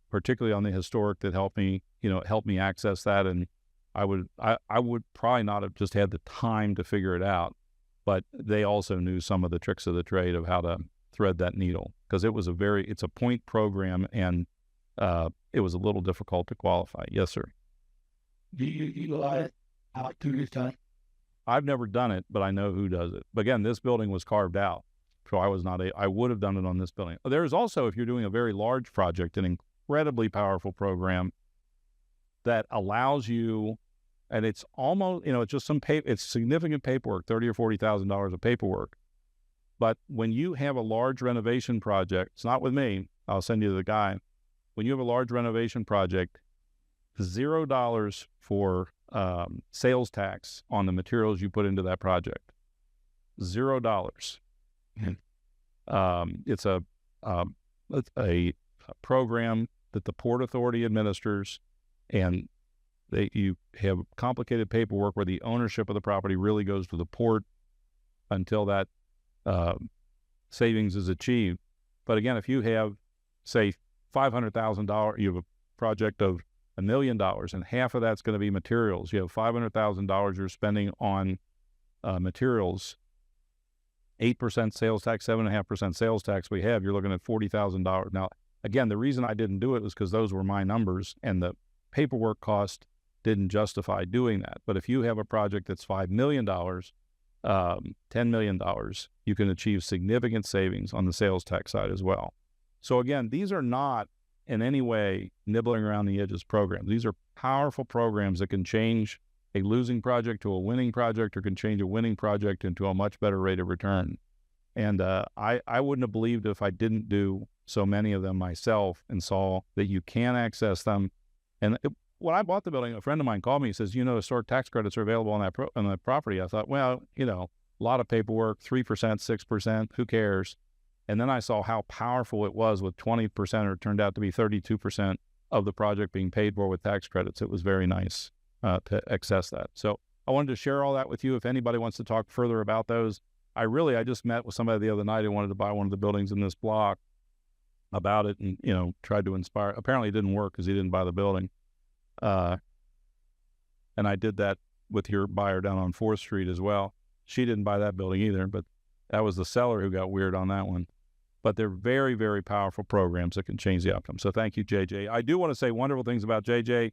particularly on the historic, that helped me access that. And I would probably not have just had the time to figure it out, but they also knew some of the tricks of the trade of how to thread that needle, because it's a point program, and it was a little difficult to qualify. Yes, sir. Do you utilize how to use time? I've never done it, but I know who does it. But again, this building was carved out, so I would have done it on this building. There is also, if you're doing a very large project, an incredibly powerful program that allows you, and it's almost, it's just it's significant paperwork, $30,000 or $40,000 of paperwork. But when you have a large renovation project, it's not with me, I'll send you to the guy. When you have a large renovation project, $0 for sales tax on the materials you put into that project. $0. It's a program that the Port Authority administers, and you have complicated paperwork where the ownership of the property really goes to the port until that savings is achieved. But again, if you have, say, $500,000, you have a project of $1 million, and half of that's going to be materials. You have $500,000 you're spending on materials. 8% sales tax, 7.5% sales tax you're looking at $40,000. Now, again, the reason I didn't do it was because those were my numbers, and the paperwork cost didn't justify doing that. But if you have a project that's $5 million, $10 million, you can achieve significant savings on the sales tax side as well. So again, these are not in any way nibbling around the edges programs. These are powerful programs that can change a losing project to a winning project, or can change a winning project into a much better rate of return. And I wouldn't have believed if I didn't do so many of them myself and saw that you can access them. And when I bought the building, a friend of mine called me. He says, historic tax credits are available on that property. I thought, well, a lot of paperwork, 3%, 6%, who cares? And then I saw how powerful it was with 20%, or it turned out to be 32% of the project being paid for with tax credits. It was very nice to access that. So I wanted to share all that with you. If anybody wants to talk further about those, I just met with somebody the other night who wanted to buy one of the buildings in this block about it, and tried to inspire. Apparently it didn't work because he didn't buy the building. And I did that with your buyer down on 4th Street as well. She didn't buy that building either, but that was the seller who got weird on that one. But they're very, very powerful programs that can change the outcome. So thank you, JJ. I do want to say wonderful things about JJ.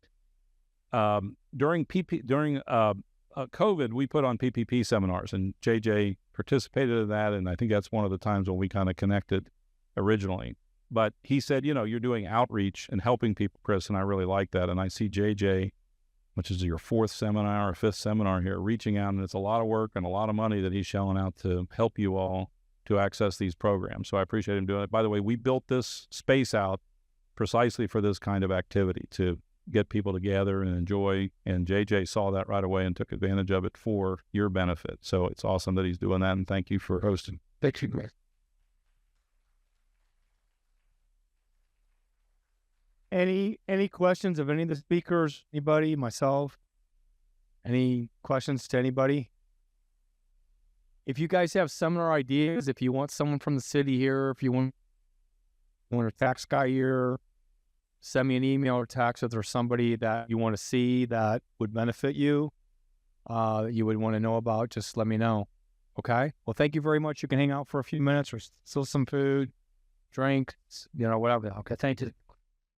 During COVID, we put on PPP seminars, and JJ participated in that, and I think that's one of the times when we kind of connected originally. But he said, you're doing outreach and helping people, Chris, and I really like that. And I see JJ, which is your 4th seminar or 5th seminar here, reaching out, and it's a lot of work and a lot of money that he's shelling out to help you all to access these programs. So I appreciate him doing it. By the way, we built this space out precisely for this kind of activity, to get people together and enjoy, and JJ saw that right away and took advantage of it for your benefit. So it's awesome that he's doing that, and thank you for hosting. Thank you, Chris. Any questions of any of the speakers? Anybody? Myself? Any questions to anybody? If you guys have seminar ideas, if you want someone from the city here, if you want a tax guy here, send me an email or text if there's somebody that you want to see that would benefit you, that you would want to know about, just let me know. Okay? Well, thank you very much. You can hang out for a few minutes or still some food, drinks, whatever. Okay, thank you.